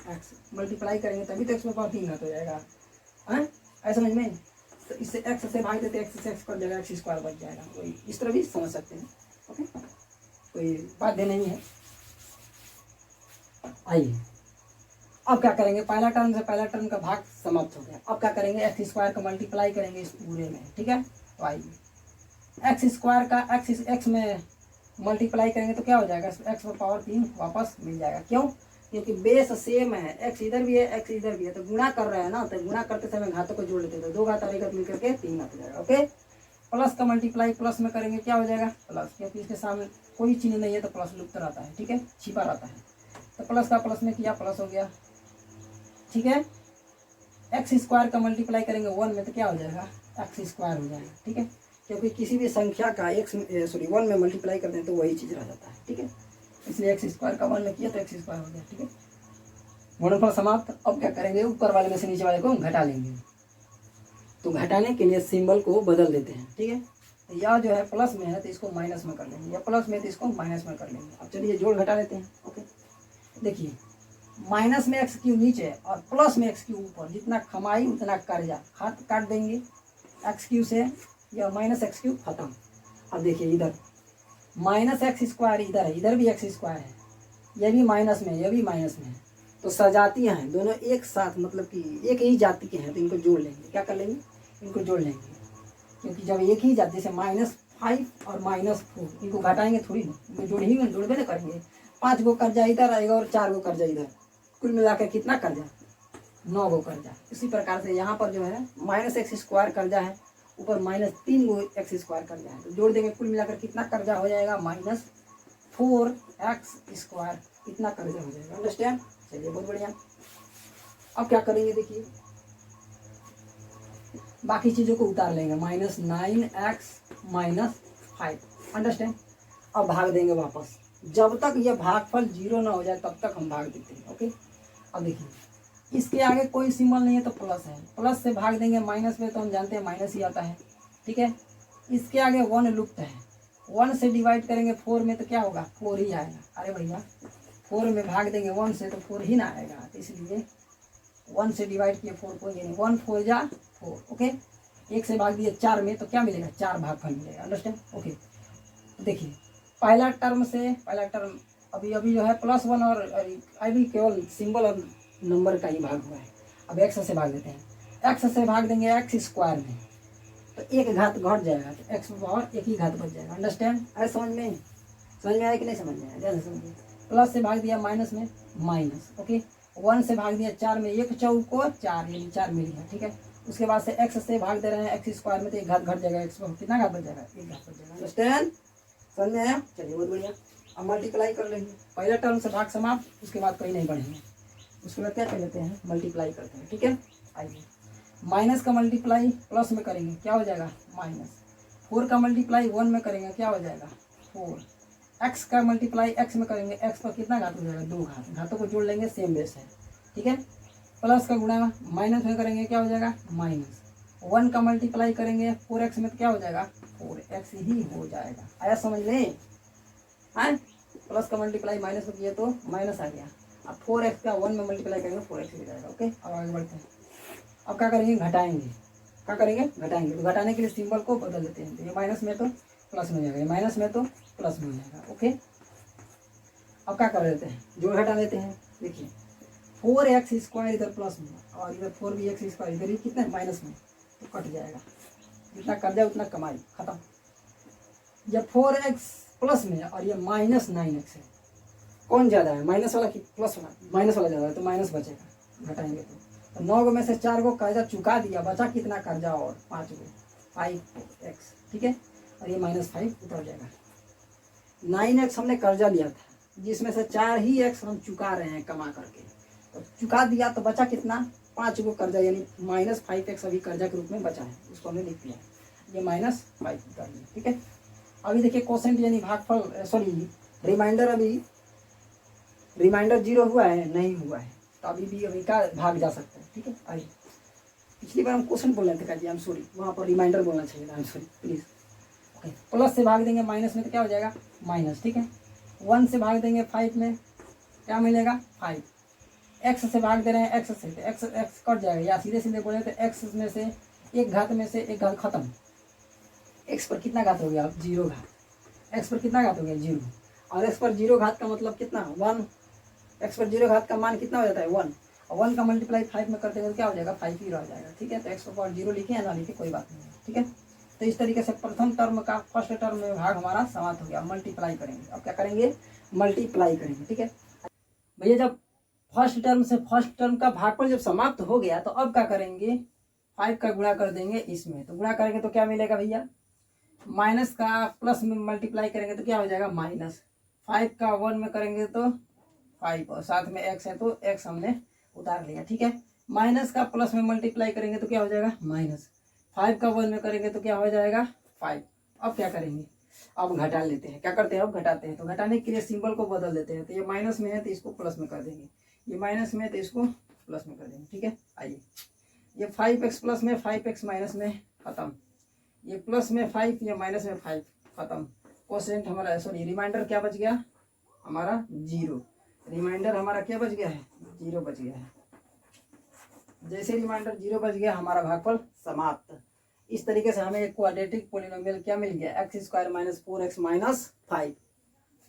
x, मल्टीप्लाई करेंगे तभी तो x पावर 3 घात हो जाएगा, ऐसा समझ में। तो इससे x से भाग देते, x से x कट जाएगा, x² बच जाएगा, कोई इस तरह भी समझ सकते हैं, ओके, कोई बाध्य नहीं है। आइए अब क्या करेंगे, पहला टर्म का भाग समाप्त हो गया, अब क्या करेंगे, x² का मल्टीप्लाई करेंगे इस पूरे में, ठीक है। तो आइए x² का x में मल्टीप्लाई करेंगे तो क्या हो जाएगा, x पावर 3 वापस मिल जाएगा, क्यों, क्योंकि बेस सेम है, एक्स इधर भी है एक्स इधर भी है, तो गुणा कर रहे हैं ना, तो गुणा करते समय घातों को जोड़ लेते हैं, तो 2 घात और 1 घात मिलकर के 3 घात हो जाएगा। ओके, प्लस का मल्टीप्लाई प्लस में करेंगे क्या हो जाएगा प्लस, क्योंकि इसके सामने कोई चिन्ह नहीं है तो प्लस लुप्त रहता है, ठीक है, छिपा रहता है। तो प्लस का प्लस में किया प्लस हो गया, ठीक है। एक्स स्क्वायर का मल्टीप्लाई करेंगे 1 में तो क्या हो जाएगा एक्स स्क्वायर हो जाएगा, ठीक है, क्योंकि किसी भी संख्या का एक्स 1 में मल्टीप्लाई करते हैं तो वही चीज़ रह जाता है, ठीक है, इसलिए एक्स स्क्वायर का 1 में किया तो एक्स स्क्वायर हो गया, ठीक है। गुणनफल समाप्त। अब क्या करेंगे, ऊपर वाले में से नीचे वाले को घटा लेंगे, तो घटाने के लिए सिंबल को बदल देते हैं, ठीक है। यह जो है प्लस में है तो इसको माइनस में कर लेंगे, या प्लस में तो इसको माइनस में कर लेंगे। अब चलिए जोड़ घटा लेते हैं। ओके, देखिए माइनस में एक्स क्यू नीचे और प्लस में एक्स क्यू ऊपर, जितना कमाई उतना कर्जा, हाथ काट देंगे एक्स क्यू से, या माइनस एक्स क्यू खत्म। अब देखिए इधर माइनस एक्स स्क्वायर इधर है, इधर भी एक्स स्क्वायर है, यह भी माइनस में यह भी माइनस में है, तो सजातियाँ हैं दोनों एक साथ, मतलब कि एक ही जाति के हैं, तो इनको जोड़ लेंगे। क्या कर लेंगे, इनको जोड़ लेंगे, क्योंकि जब एक ही जाति, जैसे -5 और -4, इनको घटाएंगे थोड़ी ना, इनको जोड़बे ना करेंगे। 5 गो कर्जा इधर आएगा और 4 गो कर्जा इधर, कुल मिलाकर कितना कर्जा 9 गो कर्जा। इसी प्रकार से यहाँ पर जो है माइनस एक्स स्क्वायर कर्जा है, ऊपर -3 गो एक्स स्क्वायर कर्जा है, तो जोड़ देंगे, कुल मिलाकर कितना कर्जा हो जाएगा -4x स्क्वायर, इतना कर्जा हो जाएगा। अंडरस्टैंड, चलिए बहुत बढ़िया। अब क्या करेंगे, देखिए बाकी चीज़ों को उतार लेंगे, -9x - 5, अंडरस्टैंड। अब भाग देंगे वापस, जब तक यह भागफल 0 ना हो जाए तब तक हम भाग देते हैं। ओके, अब देखिए इसके आगे कोई सिंबल नहीं है तो प्लस है, प्लस से भाग देंगे, माइनस में तो हम जानते हैं माइनस ही आता है, ठीक है। इसके आगे 1 लुप्त है, 1 से डिवाइड करेंगे 4 में तो क्या होगा 4 ही आएगा। अरे भैया 4 में भाग देंगे 1 से तो 4 ही ना आएगा, तो इसलिए 1 से डिवाइड किए 4 को, यानी 1 4 जा 4। ओके, 1 से भाग दिए 4 में तो क्या मिलेगा 4 भागफल मिलेगा। अंडरस्टैंड। ओके, देखिए पहला टर्म अभी जो है +1 और अभी केवल सिंबल और नंबर का ही भाग हुआ है। अब x से भाग देते हैं, x से भाग देंगे एक्स स्क्वायर में, तो एक घात घट जाएगा, तो x पावर एक ही घात बच जाएगा। अंडरस्टैंड, अरे समझ में आया कि नहीं समझ में आया, ध्यान से समझिए। प्लस से भाग दिया माइनस में माइनस, ओके, 1 से भाग दिया 4 में, 1 चौको 4 यानी 4 मिल गया, ठीक है। उसके बाद से x से भाग दे रहे हैं एक्स स्क्वायर में, तो एक घात घट जाएगा, x पर कितना घात बच जाएगा, एक घात बच जाएगा। अंडरस्टैंड, समझ में आया, चलिए बहुत बढ़िया। अब मल्टीप्लाई कर लेंगे, पहला टर्म से भाग समाप्त, उसके बाद कहीं नहीं बढ़ेंगे, उसके बाद क्या कर लेते हैं मल्टीप्लाई करते हैं, ठीक है। आइए माइनस का मल्टीप्लाई प्लस में करेंगे, क्या हो जाएगा -4 का मल्टीप्लाई 1 में करेंगे, क्या हो जाएगा 4। एक्स का मल्टीप्लाई एक्स में करेंगे, एक्स पर कितना घात हो जाएगा 2 घात, घातों को जोड़ लेंगे, सेम बेस है, ठीक है। प्लस का गुणा माइनस में करेंगे, क्या हो जाएगा -1 का मल्टीप्लाई करेंगे 4x में तो क्या हो जाएगा 4x ही हो जाएगा। आया समझ में, हाँ, प्लस का मल्टीप्लाई माइनस में किए तो माइनस आ गया, अब 4x का 1 में मल्टीप्लाई करेंगे 4x हो जाएगा। ओके, अब आगे बढ़ते हैं। अब क्या करेंगे, घटाएंगे, क्या करेंगे घटाएंगे, तो घटाने के लिए सिंबल को बदल देते हैं, तो ये माइनस में तो प्लस में हो जाएगा, ये माइनस में तो प्लस में हो जाएगा। ओके, अब क्या कर देते हैं, जोड़ घटा देते हैं। देखिए 4x स्क्वायर इधर प्लस में और इधर 4 भी एक्स स्क्वायर, इधर ही कितना माइनस में, तो कट जाएगा, जितना कर्जा उतना कमाई, खत्म। जब 4x प्लस में और ये -9x है, कौन ज़्यादा है, माइनस वाला कि प्लस वाला, माइनस वाला ज़्यादा है, तो माइनस बचेगा, घटाएंगे तो 9 गो में से 4 गो कर्जा चुका दिया, बचा कितना कर्जा और 5 गो 5x, ठीक है, और ये -5 उतर जाएगा। 9x हमने कर्जा लिया था, जिसमें से 4 ही x हम चुका रहे हैं कमा करके, तो चुका दिया तो बचा कितना 5 गो कर्जा, यानी -5x अभी कर्जा के रूप में बचा है, उसको हमने लिख दिया, ये -5 उतर दिया, ठीक है। अभी देखिए क्वेश्चन यानी भागफल सॉरी रिमाइंडर, अभी रिमाइंडर 0 हुआ है नहीं हुआ है, तो अभी का भाग जा सकता है, ठीक है। आइए, पिछली बार हम क्वेश्चन बोल रहे थे काजी, आई एम सॉरी, वहाँ पर रिमाइंडर बोलना चाहिए था, I am sorry please. Okay, plus से भाग देंगे माइनस में तो क्या हो जाएगा माइनस, ठीक है। 1 से भाग देंगे 5 में, क्या मिलेगा 5। एक्स से भाग दे रहे हैं एक्स से, तो एक्स कट जाएगा, या सीधे सीधे बोले तो एक्स में से एक घात में से एक घात खत्म। एक्स पर कितना घात हो गया 0 घात, एक्स पर कितना घात हो गया 0, और एक्स पर 0 घात का मतलब कितना 1, एक्स पर 0 घात का मान कितना हो जाता है 1, और 1 का मल्टीप्लाई 5 में करते हैं तो क्या हो जाएगा 5 ही रह जाएगा, ठीक है। तो एक्स पर 0 लिखे या ना लिखे कोई बात नहीं है, ठीक है। तो इस तरीके से प्रथम टर्म का फर्स्ट टर्म में भाग हमारा समाप्त हो गया। मल्टीप्लाई करेंगे, अब क्या करेंगे मल्टीप्लाई करेंगे, ठीक है भैया। जब फर्स्ट टर्म से फर्स्ट टर्म का भागफल जब समाप्त हो गया तो अब क्या करेंगे, 5 का गुणा कर देंगे इसमें, तो गुणा करेंगे तो क्या मिलेगा भैया, माइनस का प्लस में मल्टीप्लाई करेंगे तो क्या हो जाएगा माइनस, 5 का 1 में करेंगे तो 5 और साथ में x है तो x हमने उतार लिया, ठीक है। माइनस का प्लस में मल्टीप्लाई करेंगे तो क्या हो जाएगा माइनस, 5 का 1 में करेंगे तो क्या हो जाएगा 5। अब क्या करेंगे, अब घटा लेते हैं, क्या करते हैं अब घटाते हैं, तो घटाने के लिए सिंबल को बदल देते हैं, तो ये माइनस में है तो इसको प्लस में कर देंगे, ये माइनस में है तो इसको प्लस में कर देंगे, ठीक है। आइए ये 5x प्लस में 5x माइनस में खत्म, ये प्लस में 5 ये माइनस में 5 खत्म, कोसेंट हमारा सॉरी रिमाइंडर क्या बच गया हमारा 0, रिमाइंडर हमारा क्या बच गया है 0 बच गया है। जैसे रिमाइंडर 0 बच गया हमारा भागफल समाप्त। इस तरीके से हमें एक क्वाड्रेटिक पोलिनोमियल क्या मिल गया, x square minus 4x minus 5।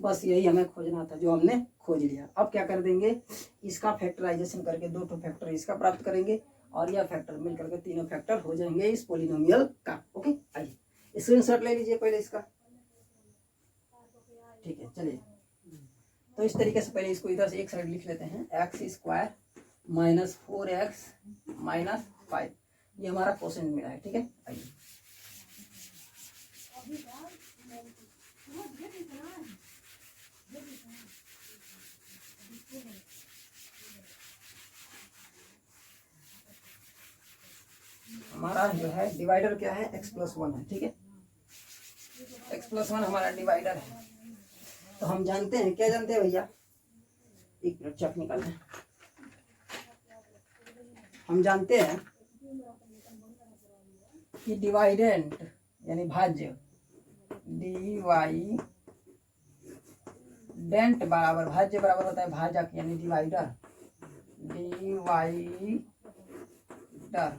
बस यही हमें खोजना था जो हमने खोज लिया। अब क्या कर देंगे, इसका फैक्टराइजेशन करके 2 फैक्टर इसका प्राप्त करेंगे और यह फैक्टर मिल करके 3 फैक्टर हो जाएंगे इस पोलिनोमियल का। ओके, आइए स्क्रीनशॉट ले लीजिए पहले इसका, ठीक है। चलिए तो इस तरीके से पहले इसको इधर से एक साइड लिख लेते हैं, x square minus 4x minus 5, ये हमारा क्वेश्चन मिला है, ठीक है। आइए हमारा जो है डिवाइडर क्या है x प्लस 1 है, ठीक है। x प्लस 1 हमारा डिवाइडर है। तो हम जानते हैं, क्या जानते हैं भैया, एक मिनट चक निकाल दें। हम जानते हैं कि डिवाइडेंट यानी भाज्य, डिवाइडेंट बराबर भाज्य बराबर होता है भाजक यानी डिवाइडर, डिवाइडर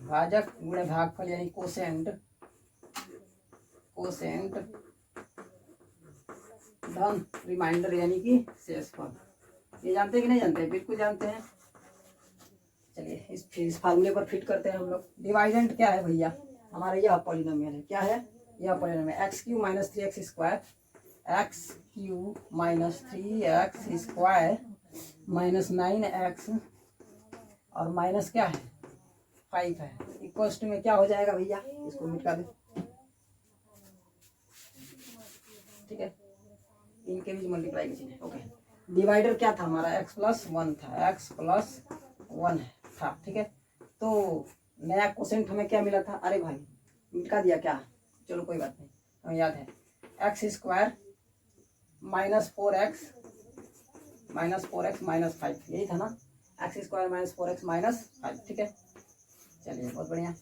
भाजक गुणे भागफल यानी कोसेंट, कोसेंट धन रिमाइंडर यानी कि शेषफल। ये जानते हैं कि नहीं जानते हैं, बिल्कुल जानते हैं। चलिए इस फार्मूले पर फिट करते हैं हम लोग। डिवाइडेंट क्या है भैया, हमारा यह पॉलिनोमियल है, क्या है यह polynomial, x Q minus 3x square, x Q minus 3x square minus 9x और माइनस क्या है 5 है, इक्वल्स टू में क्या हो जाएगा भैया, इसको मिटा दे, ठीक है। इनके बीच मल्टीप्लाई की है, ओके। डिवाइडर क्या था हमारा x प्लस 1 था, x प्लस 1 था, ठीक है। तो नया क्वोशेंट हमें क्या मिला था, अरे भाई मिटा दिया क्या, चलो कोई बात नहीं, हमें याद है x square minus 4x minus 5, यही था ना, x square minus 4x minus 5, ठीक है। चलिए बहुत बढ़िया।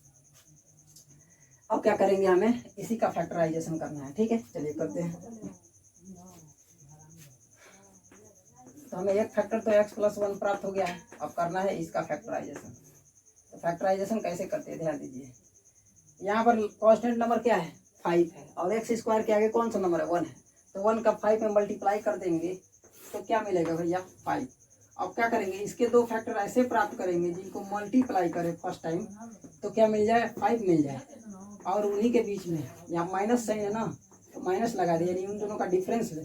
अब क्या करेंगे, हमें इसी का फैक्टराइजेशन करना है, ठीक है। चलिए करते हैं। तो हमें एक फैक्टर तो x प्लस 1 प्राप्त हो गया है, अब करना है इसका फैक्टराइजेशन। तो फैक्टराइजेशन कैसे करते हैं ध्यान दीजिए, यहाँ पर कांस्टेंट नंबर क्या है 5 है और एक्स स्क्वायर के आगे कौन सा नंबर है 1 है, तो 1 का 5 में मल्टीप्लाई कर देंगे तो क्या मिलेगा भैया 5। अब क्या करेंगे, इसके 2 फैक्टर ऐसे प्राप्त करेंगे जिनको मल्टीप्लाई करें फर्स्ट टाइम तो क्या मिल जाए 5 मिल जाए, और उन्हीं के बीच में यहाँ माइनस साइन है ना, तो माइनस लगा दे, यानी उन दोनों का डिफरेंस ले।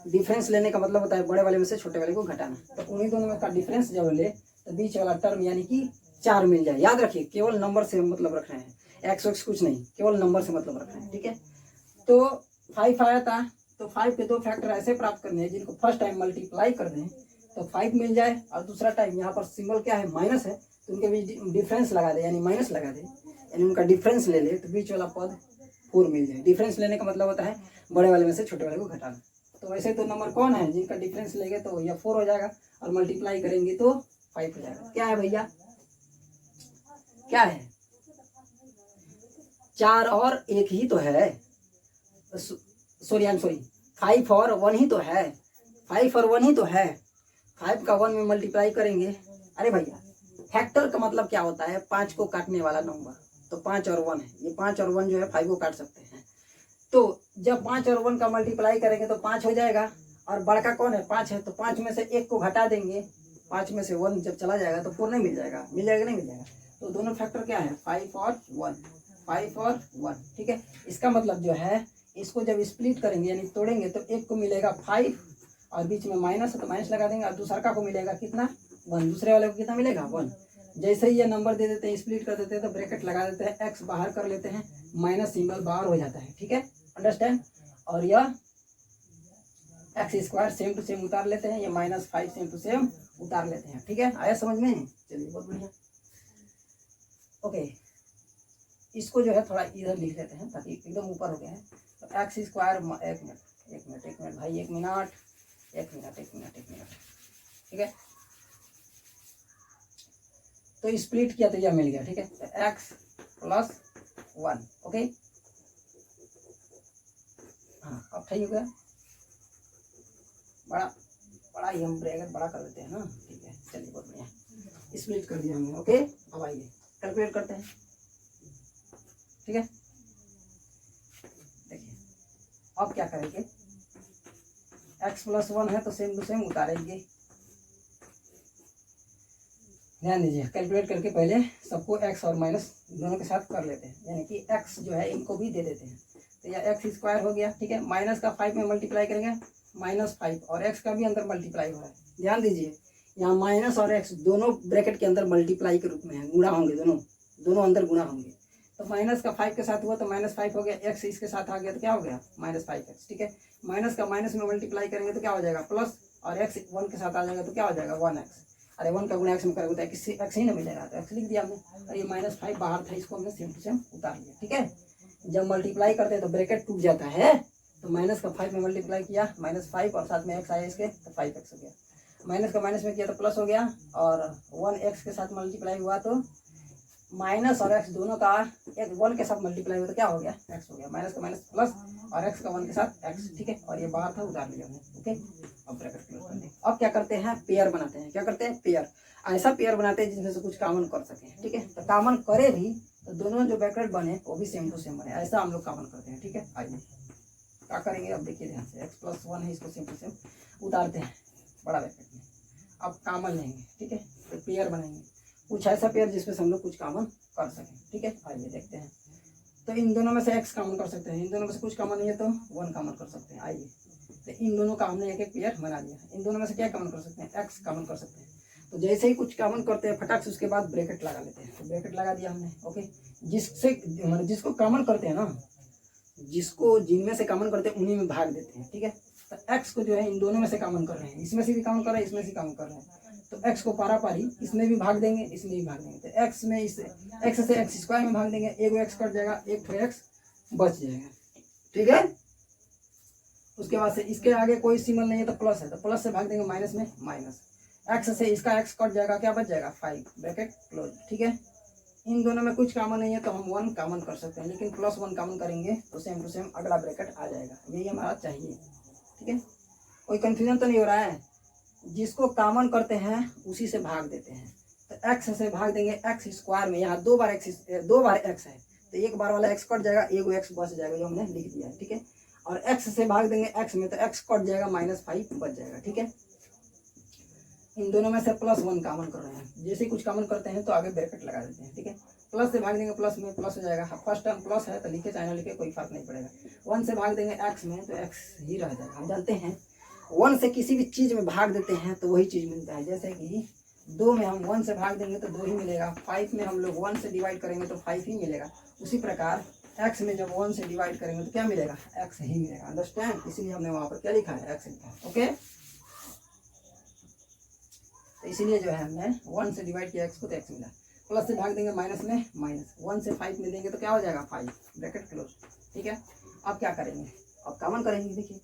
डिफरेंस लेने का मतलब होता है बड़े वाले में से छोटे वाले को घटाना, तो उन्हीं दोनों में का डिफरेंस जब ले तो बीच वाला टर्म यानी कि 4 मिल जाए। याद रखिए केवल नंबर से मतलब रख रहे हैं, एक्स वैक्स कुछ नहीं, केवल नंबर से मतलब रख रहे हैं, ठीक है। तो 5 आया था, तो 5 के 2 फैक्टर ऐसे प्राप्त करने हैं जिनको फर्स्ट टाइम मल्टीप्लाई कर दें तो 5 मिल जाए, और दूसरा टाइम यहाँ पर सिंबल क्या है माइनस है तो उनके बीच डिफरेंस लगा दे, यानी माइनस लगा दे, यानी उनका डिफरेंस ले ले तो बीच वाला पद 4 मिल जाए। डिफरेंस लेने का मतलब होता है बड़े वाले में से छोटे वाले को घटाना। तो वैसे तो नंबर कौन है जिनका डिफरेंस लेंगे तो यह 4 हो जाएगा और मल्टीप्लाई करेंगे तो 5 हो जाएगा। क्या है भैया, क्या है 4 और 1 ही तो है, सॉरी 5 और 1 ही तो है, 5 और 1 ही तो है, 5 का 1 में मल्टीप्लाई करेंगे। अरे भैया फैक्टर का मतलब क्या होता है, 5 को काटने वाला नंबर, तो 5 और 1 है, ये 5 और 1 जो है 5 को काट सकते हैं। तो जब 5 और 1 का मल्टीप्लाई करेंगे तो 5 हो जाएगा, और बड़का कौन है 5 है, तो 5 में से 1 को घटा देंगे, 5 में से 1 जब चला जाएगा तो 4 नहीं मिल जाएगा, मिल जाएगा नहीं मिल जाएगा। तो दोनों फैक्टर क्या है 5 और 1, 5 और 1, ठीक है। इसका मतलब जो है इसको जब स्प्लिट करेंगे यानी तोड़ेंगे तो एक को मिलेगा 5 और बीच में माइनस है तो माइनस लगा देंगे, और दूसरा का को मिलेगा कितना 1, दूसरे वाले को कितना मिलेगा 1। जैसे ही ये नंबर दे देते हैं, स्प्लिट कर देते हैं, तो ब्रैकेट लगा देते हैं, एक्स बाहर कर लेते हैं, माइनस सिंबल बाहर हो जाता है, ठीक है, अंडरस्टैंड। और यह x square same to same उतार लेते हैं, ये -5 सेम टू सेम उतार लेते हैं, ठीक है, आया समझ में। चलिए बहुत बढ़िया। ओके, इसको जो है थोड़ा इधर लिख लेते हैं ताकि एकदम ऊपर हो गया है। तो एक्स स्क्वायर, एक मिनट भाई, एक मिनट, ठीक है। तो स्प्लिट किया तो यह मिल गया, ठीक है, तो x + 1, ओके। हाँ, अब सही हो गया, बड़ा ही हम ब्रैकेट बड़ा कर देते हैं ना, ठीक है। चलिए बहुत बढ़िया, स्प्लिट कर दिया हमने, ओके। अब आइए कैलकुलेट करते हैं, ठीक है। देखिए अब क्या करेंगे, x + 1 है तो सेम टू सेम उतारेंगे। ध्यान दीजिए, कैलकुलेट करके पहले सबको x और माइनस दोनों के साथ कर लेते हैं, यानी कि x जो है इनको भी दे देते हैं। तो यह x स्क्वायर हो गया, ठीक है। माइनस का 5 में मल्टीप्लाई करेंगे, -5, और x का भी अंदर मल्टीप्लाई हो रहा है। ध्यान दीजिए, यहाँ माइनस और x दोनों ब्रैकेट के अंदर मल्टीप्लाई के रूप में है, गुणा होंगे, दोनों अंदर गुणा होंगे। तो माइनस का 5 के साथ हुआ तो -5 हो गया, x इसके साथ आ गया तो क्या हो गया -5x, ठीक है। माइनस का माइनस में मल्टीप्लाई करेंगे तो क्या हो जाएगा प्लस, और x 1 के साथ आ जाएगा तो क्या हो जाएगा 1x। अरे 1 का गुणा x में करेंगे तो x ही ना मिलेगा, तो x लिख दिया हमने। और ये -5 बाहर था, इसको हमने सेम टू सेम उतार लिया, ठीक है। जब मल्टीप्लाई करते हैं तो ब्रैकेट टूट जाता है, तो माइनस का 5 में मल्टीप्लाई किया, -5 और साथ में x आया इसके, तो 5x हो गया। माइनस का माइनस में किया तो प्लस हो गया, और 1x के साथ मल्टीप्लाई हुआ तो माइनस और x दोनों का 1 के साथ मल्टीप्लाई हुआ तो क्या हो गया x हो गया। माइनस का माइनस प्लस, और x का 1 के साथ x, ठीक है। और ये बाहर था, उतार लिया हमने, ओके। अब ब्रैकेट क्लोज कर दें। अब क्या करते हैं, पेयर बनाते हैं। क्या करते हैं, पेयर, ऐसा पेयर बनाते हैं जिसमें से कुछ कॉमन कर सकें, ठीक है। तो कॉमन करे भी तो दोनों जो ब्रैकेट बने वो भी सेम टू सेम बने, ऐसा हम लोग कॉमन करते हैं, ठीक है। आइए क्या करेंगे, अब देखिए ध्यान से, x + 1 है, इसको सेम टू सेम उतारते हैं बड़ा ब्रैकेट में। अब कॉमन लेंगे, ठीक है, तो पेयर बनाएंगे, कुछ ऐसा पेयर जिसमें से हम लोग कुछ कॉमन कर सकें, ठीक है। आइए देखते हैं। तो इन दोनों में से x कॉमन कर सकते हैं, इन दोनों में से कुछ कॉमन नहीं है तो 1 कॉमन कर सकते हैं। आइए, तो इन दोनों का हमने एक पेयर बना लिया। इन दोनों में से क्या कॉमन कर सकते हैं, x कॉमन कर सकते हैं। तो जैसे ही कुछ कॉमन करते हैं फटाक से उसके बाद ब्रैकेट लगा लेते हैं, तो ब्रैकेट लगा दिया हमने, ओके। जिसको कॉमन करते हैं ना, जिसको जिनमें से कॉमन करते हैं उन्हीं में भाग देते हैं, ठीक है। तो x को जो है इन दोनों में से कॉमन कर रहे हैं, इसमें से भी कॉमन कर रहे हैं, इसमें से कॉमन कर रहे हैं, तो x को पारापारी इसमें भी भाग देंगे, इसमें भी भाग देंगे। तो x में इस x से x स्क्वायर में भाग देंगे, एक x कट जाएगा, एक फिर x बच जाएगा, ठीक है। उसके बाद से इसके आगे कोई सिंबल नहीं है तो प्लस है, तो प्लस से भाग देंगे, माइनस में माइनस, x से इसका x कट जाएगा, क्या बच जाएगा 5, ब्रैकेट क्लोज, ठीक है। इन दोनों में कुछ कॉमन नहीं है तो हम 1 कॉमन कर सकते हैं, लेकिन +1 कॉमन करेंगे तो सेम टू सेम अगला ब्रैकेट आ जाएगा, यही हमारा चाहिए, ठीक है। कोई कंफ्यूजन तो नहीं हो रहा है, जिसको कॉमन करते हैं उसी से भाग देते हैं। तो x से भाग देंगे x स्क्वायर में, यहाँ 2 बार x है, तो एक बार वाला x कट जाएगा, एक x बच जाएगा, जो हमने लिख दिया है, ठीक है। और x से भाग देंगे x में, तो x कट जाएगा, -5 बच जाएगा, ठीक है। इन दोनों में से +1 कॉमन कर रहे हैं, जैसे कुछ कॉमन करते हैं तो आगे ब्रैकेट लगा देते हैं, ठीक है। प्लस से भाग देंगे, प्लस में प्लस हो जाएगा, फर्स्ट टर्म प्लस है तो लिखे चाहे ना लिखे कोई फर्क नहीं पड़ेगा। 1 से भाग देंगे x में तो x ही रह जाएगा। हम जानते हैं 1 से किसी भी चीज़ में भाग देते हैं तो वही चीज़ मिलता है, जैसे कि 2 में हम 1 से भाग देंगे तो 2 ही मिलेगा, 5 में हम लोग 1 से डिवाइड करेंगे तो 5 ही मिलेगा। उसी प्रकार x में जब 1 से डिवाइड करेंगे तो क्या मिलेगा, x ही मिलेगा, अंडरस्टैंड। इसीलिए हमने वहाँ पर क्या लिखा है, x लिखा है, ओके। तो इसीलिए जो है हमने 1 से डिवाइड किया x को तो x मिला, प्लस से भाग देंगे माइनस में माइनस, 1 से 5 में देंगे तो क्या हो जाएगा 5, ब्रैकेट क्लोज, ठीक है। अब क्या करेंगे, अब कॉमन करेंगे, देखिए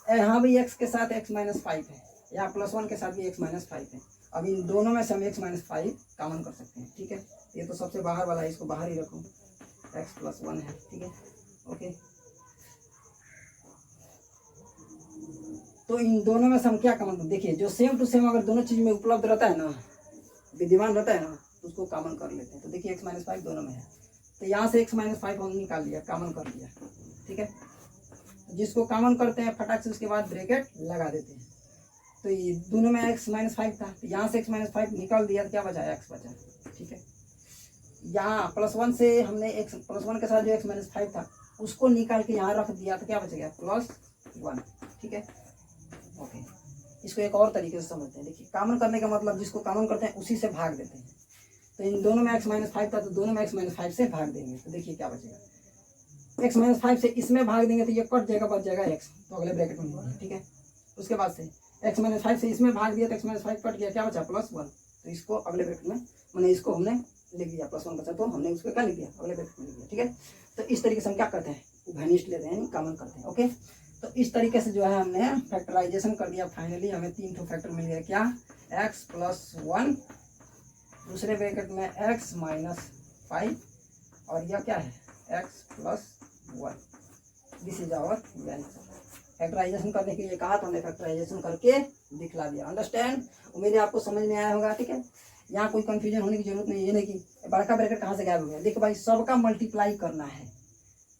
यहाँ भी x के साथ x - 5 है, यहाँ +1 के साथ भी x - 5 है। अब इन दोनों में से हम x - 5 कॉमन कर सकते हैं, ठीक है। ये तो सबसे बाहर वाला है, इसको बाहर ही रखो, x + 1 है, ठीक है, ओके। तो इन दोनों में से हम क्या कॉमन, देखिए जो सेम टू सेम अगर दोनों चीज़ में उपलब्ध रहता है ना, विद्यमान रहता है ना, तो उसको कॉमन कर लेते हैं। तो देखिए x - 5 दोनों में है, तो यहाँ से x - 5 हम निकाल लिया, कॉमन कर लिया, ठीक है। जिसको कॉमन करते हैं फटाक से उसके बाद ब्रैकेट लगा देते हैं। तो ये दोनों में x - 5 था, तो यहाँ से x - 5 निकाल दिया तो क्या बचा, x बचा, ठीक है। यहाँ +1 से हमने +1 के साथ जो x - 5 था उसको निकाल के यहाँ रख दिया तो क्या बचेगा +1, ठीक है, ओके। इसको एक और तरीके से समझते हैं। देखिए कॉमन करने का मतलब जिसको कॉमन करते हैं उसी से भाग देते हैं। तो इन दोनों में x-5 था तो दोनों में x-5 से भाग देंगे। तो देखिए क्या बचेगा, x-5 से इसमें भाग देंगे तो ये कट जाएगा, बच जाएगा x, तो अगले ब्रैकेट में नहीं होगा। ठीक है, उसके बाद से x-5 से इसमें भाग दिया तो x-5 कट गया, क्या बचा +1, तो इसको अगले ब्रैकेट में, मैंने इसको हमने लिख दिया +1 बचा, तो हमने उसको क्या लिख दिया, अगले ब्रैकेट में लिख दिया। ठीक है, तो इस तरीके से हम क्या करते हैं, घनिष्ठ लेते हैं, कॉमन करते हैं। ओके, तो इस तरीके से जो है हमने फैक्टराइजेशन कर दिया। फाइनली हमें 3 ठो फैक्टर मिल गया, क्या, x+1, दूसरे ब्रैकेट में x-5 और यह क्या है x+1। This is our answer. Factorisation करने के लिए कहा तो हमने फैक्टराइजेशन करके दिखला दिया। अंडरस्टैंड, उम्मीद है आपको समझ में आया होगा। ठीक है, यहाँ कोई कंफ्यूजन होने की जरूरत नहीं है। ये नहीं कि बड़का ब्रैकेट कहाँ से गायब हो गया। देखो भाई, सबका मल्टीप्लाई करना है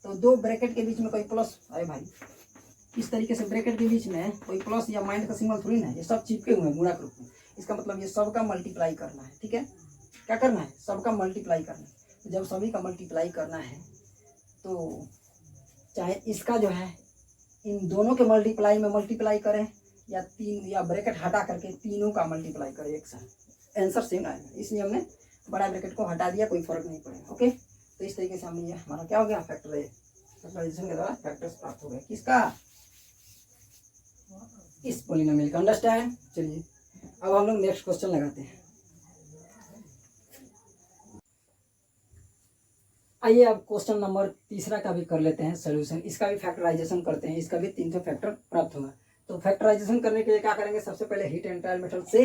तो दो ब्रैकेट के बीच में कोई प्लस, अरे भाई इस तरीके से ब्रैकेट के बीच में कोई प्लस या माइनस का सिंबल थोड़ी ना है, ये सब चिपके हुए हैं गुणक रूप में। इसका मतलब ये सबका मल्टीप्लाई करना है। ठीक है, क्या करना है, सबका मल्टीप्लाई करना है। तो जब सभी का मल्टीप्लाई करना है तो चाहे इसका जो है इन दोनों के मल्टीप्लाई में मल्टीप्लाई करें या तीन या ब्रैकेट हटा करके तीनों का मल्टीप्लाई करें एक साथ, आंसर सेम आएगा। इसलिए हमने बड़ा ब्रैकेट को हटा दिया, कोई फर्क नहीं पड़ेगा। ओके, तो इस तरीके से हमने हमारा क्या हो गया, फैक्टराइजेशन के द्वारा फैक्टर्स प्राप्त हो गए। किसका, इस पॉलिनोमियल का। अंडरस्टैंड। चलिए अब हम लोग नेक्स्ट क्वेश्चन लगाते हैं। आइए अब क्वेश्चन नंबर तीसरा का भी कर लेते हैं सोल्यूशन। इसका भी फैक्टराइजेशन करते हैं, इसका भी 300 फैक्टर प्राप्त होगा। तो फैक्टराइजेशन करने के लिए क्या करेंगे, सबसे पहले हीट एंड ट्रायल मेथड से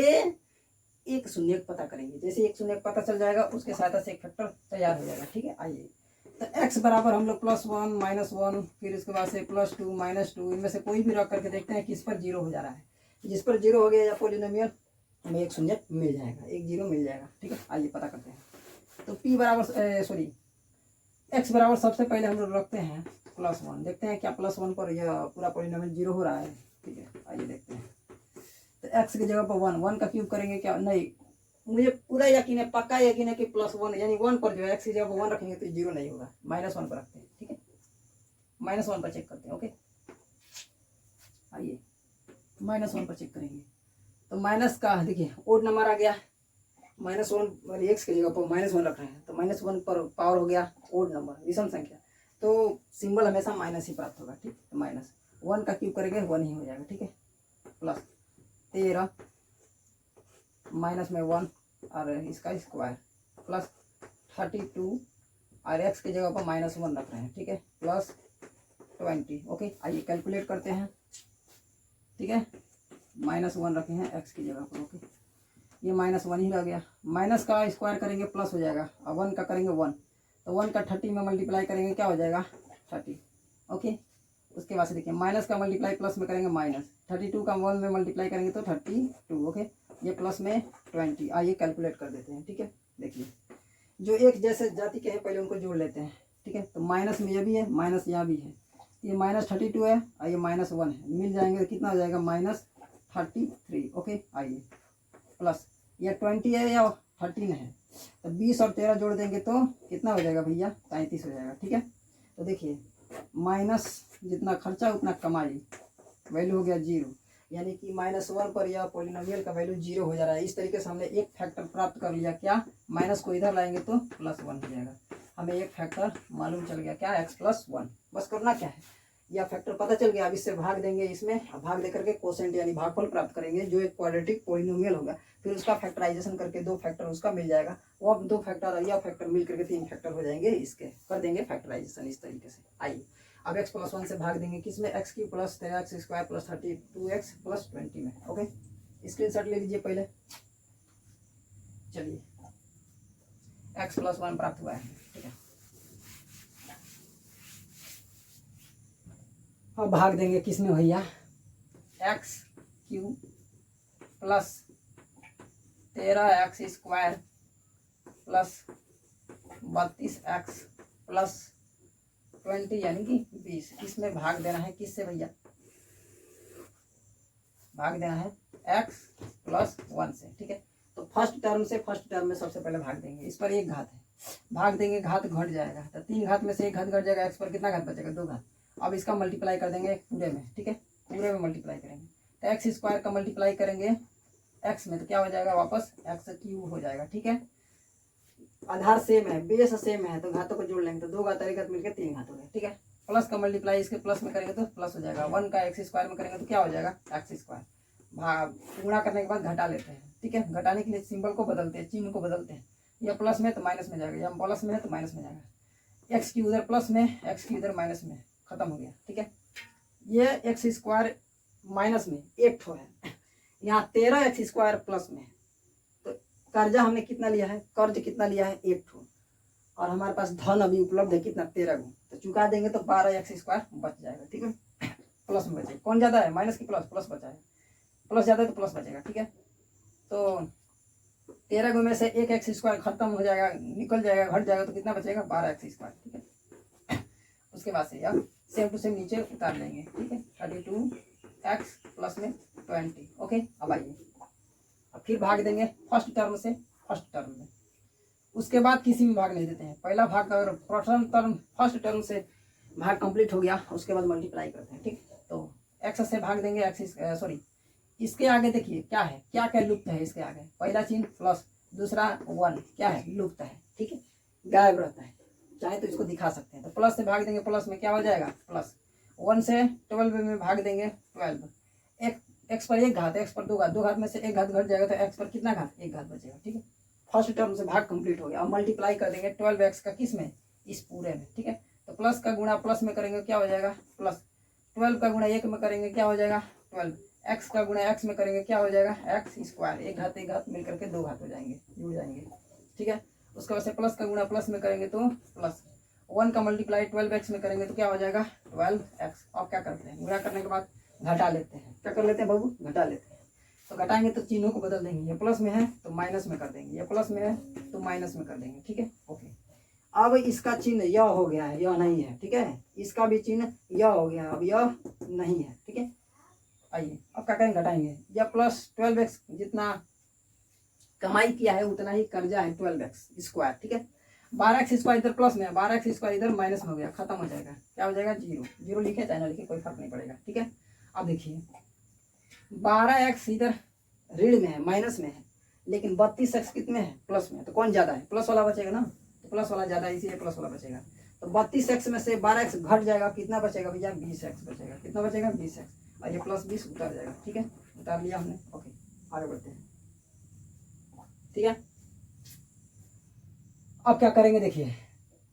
एक शून्यक पता करेंगे। जैसे एक शून्यक पता चल जाएगा उसके सहायता से एक फैक्टर तैयार हो जाएगा। ठीक है, आइए तो x बराबर हम लोग +1 -1, फिर उसके बाद से +2 -2, इनमें से कोई भी रख करके देखते हैं किस पर 0 हो जा रहा है। जिस पर 0 हो गया या पॉलिनोमियल, हमें एक शून्यक मिल जाएगा, एक 0 मिल जाएगा। ठीक है, आइए पता करते हैं। तो p बराबर x बराबर सबसे पहले हम लोग रखते हैं +1, देखते हैं क्या +1 पर यह पूरा पॉलिनोमियल 0 हो रहा है। ठीक है, आइए देखते हैं। तो x की जगह पर 1 का क्यूब करेंगे, क्या, नहीं, मुझे पूरा यकीन है, पक्का यकीन है कि +1 यानी 1 पर जो है x की जगह 1 रखेंगे तो 0 नहीं होगा, -1 पर रखते हैं। ठीक है, -1 पर चेक करते हैं। ओके, आइए -1 पर चेक करेंगे। तो माइनस का देखिए ओड नंबर आ गया, -1 x की जगह पर -1 रख रहे हैं तो -1 पर पावर हो गया ओड नंबर, विषम संख्या, तो सिंबल हमेशा माइनस ही प्राप्त होगा। ठीक, तो -1 का क्यूब करेंगे 1 ही हो जाएगा। ठीक है, +13 माइनस में 1 और इसका स्क्वायर +32 और x की जगह पर -1 रख रहे हैं। ठीक है, +20। ओके, आइए कैलकुलेट करते हैं। ठीक है, -1 रखे हैं x की जगह पर। ओके, ये -1 ही रह गया, माइनस का स्क्वायर करेंगे प्लस हो जाएगा, और 1 का करेंगे 1, तो 1 का 30 में मल्टीप्लाई करेंगे क्या हो जाएगा 30। ओके, उसके बाद से देखिए माइनस का मल्टीप्लाई प्लस में करेंगे -32 का 1 में मल्टीप्लाई करेंगे तो 32। ओके, ये प्लस में 20। आइए कैलकुलेट कर देते हैं। ठीक है, देखिए जो एक जैसे जाति के हैं पहले उनको जोड़ लेते हैं। ठीक है, तो माइनस में ये भी है, माइनस यहाँ भी है, ये -32 है और ये -1 है, मिल जाएंगे तो कितना हो जाएगा -33। ओके, आइए प्लस ये 20 है या 13 है, तो 20 और 13 जोड़ देंगे तो कितना हो जाएगा भैया 33 हो जाएगा। ठीक है, तो देखिए माइनस जितना खर्चा उतना कमाई, वैल्यू हो गया 0, यानी कि -1 पर यह पॉलिनोमियल का वैल्यू 0 हो जा रहा है। इस तरीके से हमने एक फैक्टर प्राप्त कर लिया, क्या, माइनस को इधर लाएंगे तो +1 हो जाएगा। हमें एक फैक्टर मालूम चल गया, क्या, x+1। बस करना क्या है, यह फैक्टर पता चल गया, अब इससे भाग देंगे, इसमें भाग दे करके कोसेंट यानी भागफल प्राप्त करेंगे जो एक क्वाड्रेटिक पॉलिनोमियल होगा, फिर उसका फैक्टराइजेशन करके 2 फैक्टर उसका मिल जाएगा, वो अब 2 फैक्टर और यह फैक्टर मिल करके 3 फैक्टर हो जाएंगे, इसके कर देंगे फैक्टराइजेशन इस तरीके से। आइए अब x+1 से भाग देंगे किसमें, x³ + 13x² + 32x + 20 में। ओके, स्क्रीनशॉट ले लीजिए पहले। चलिए x+1 प्राप्त हुआ है। ठीक है, अब भाग देंगे किसमें भैया, x³ + 13x² + 32x + 20 यानी कि 20, इसमें भाग देना है किससे भैया, भाग देना है x+1 से। ठीक है, तो फर्स्ट टर्म में सबसे पहले भाग देंगे, इस पर एक घात है, भाग देंगे घात घट जाएगा, तो 3 घात में से एक घात घट जाएगा, x पर कितना घात बचेगा 2 घात। अब इसका मल्टीप्लाई कर देंगे पूरे में। ठीक है, पूरे में मल्टीप्लाई करेंगे तो एक्स स्क्वायर का मल्टीप्लाई करेंगे एक्स में तो क्या हो जाएगा, वापस एक्स क्यूब हो जाएगा। ठीक है, आधार सेम है, बेस सेम है, तो घातों को जोड़ लेंगे तो 2 घात और 1 घात मिलकर 3 घात हो गए। ठीक है, प्लस का मल्टीप्लाई इसके प्लस में करेंगे तो प्लस हो जाएगा, 1 का एक्स स्क्वायर में करेंगे तो क्या हो जाएगा, एक्स स्क्वायर। भाग गुणा करने के बाद घटा लेते हैं। ठीक है, घटाने के लिए सिंबल को बदलते हैं, चिन्ह को बदलते हैं। यह प्लस में तो माइनस में जाएगा, यह प्लस में है तो माइनस में जाएगा। एक्स की उधर प्लस में, एक्स की उधर माइनस में, खत्म हो गया। ठीक है, ये एक्स स्क्वायर माइनस में एक ठो है, यहाँ 13 एक्स स्क्वायर प्लस में। तो कर्जा हमने कितना लिया है, कर्ज कितना लिया है, एक ठो, और हमारे पास धन अभी उपलब्ध है कितना, 13 गुण, तो चुका देंगे तो 12 एक्स स्क्वायर बच जाएगा। ठीक है, प्लस में बचेगा, कौन ज़्यादा है, माइनस की प्लस, प्लस बचा है, प्लस ज़्यादा है तो प्लस बचेगा। ठीक है, तो 13 गुण में से एक एक्स स्क्वायर खत्म हो जाएगा, निकल जाएगा, घट जाएगा, तो कितना बचेगा, 12 एक्स स्क्वायर। ठीक है, उसके बाद से अब सेम टू सेम नीचे उतार लेंगे। ठीक है, 32 एक्स प्लस में 20। ओके, अब आइए अब फिर भाग देंगे फर्स्ट टर्म से फर्स्ट टर्म में, उसके बाद किसी में भाग नहीं देते हैं। पहला भाग अगर प्रथम टर्म फर्स्ट टर्म से भाग कंप्लीट हो गया, उसके बाद मल्टीप्लाई करते हैं। ठीक, तो एक्स से भाग देंगे, एक्स सॉरी इसके आगे देखिए क्या है, क्या क्या लुप्त है इसके आगे, पहला चिन्ह प्लस, दूसरा 1 क्या है, लुप्त है। ठीक है, गायब रहता है, चाहे तो इसको दिखा सकते हैं। तो प्लस से भाग देंगे, प्लस में क्या हो जाएगा, प्लस 1 से 12 में भाग देंगे 12, एक एक्स पर एक घात, एक्स पर दो घात, दो घात में से एक घात घट जाएगा तो एक्स पर कितना घात, एक घात बचेगा। ठीक है, फर्स्ट टर्म से भाग कंप्लीट हो गया। अब मल्टीप्लाई कर देंगे 12x का किस में, इस पूरे में। ठीक है, तो प्लस का गुणा प्लस में करेंगे क्या हो जाएगा, प्लस 12 का गुणा 1 में करेंगे क्या हो जाएगा, 12, एक्स का गुणा एक्स में करेंगे क्या हो जाएगा, एक्स स्क्वायर, एक घात मिल करके 2 घात हो जाएंगे, जुड़ जाएंगे। ठीक है, उसके बाद से प्लस का गुणा प्लस में करेंगे तो प्लस, 1 का मल्टीप्लाई 12x में करेंगे तो क्या हो जाएगा, 12x। अब क्या करते हैं, गुणा करने के बाद घटा लेते हैं, क्या कर लेते हैं बाबू, घटा लेते हैं। तो घटाएंगे तो चिन्हों को बदल देंगे, ये प्लस में है तो माइनस में कर देंगे, ये प्लस में है तो माइनस में कर देंगे। ठीक है, ओके, अब इसका चिन्ह यह हो गया है, यह नहीं है। ठीक है, इसका भी चिन्ह यह हो गया, अब यह नहीं है। ठीक है, आइए अब क्या करेंगे, घटाएंगे, यह प्लस 12x जितना कमाई किया है उतना ही कर्जा है 12x स्क्वायर। ठीक है, 12x स्क्वायर इधर प्लस में है, 12x स्क्वायर इधर माइनस में हो गया, खत्म हो जाएगा, क्या हो जाएगा, 0। 0 लिखे चाहे ना लिखे कोई फर्क नहीं पड़ेगा। ठीक है, अब देखिए 12x इधर ऋण में है, माइनस में है, लेकिन 32x कितने है, प्लस में है, तो कौन ज्यादा है, प्लस वाला बचेगा ना, तो प्लस वाला ज्यादा है इसीलिए प्लस वाला बचेगा। तो 32x में से 12x घट जाएगा, कितना बचेगा भैया, 20x बचेगा, कितना बचेगा, 20x, और ये प्लस 20 उतर जाएगा। ठीक है, उतार लिया हमने। ओके, आगे बढ़ते हैं। ठीक है, अब क्या करेंगे देखिए,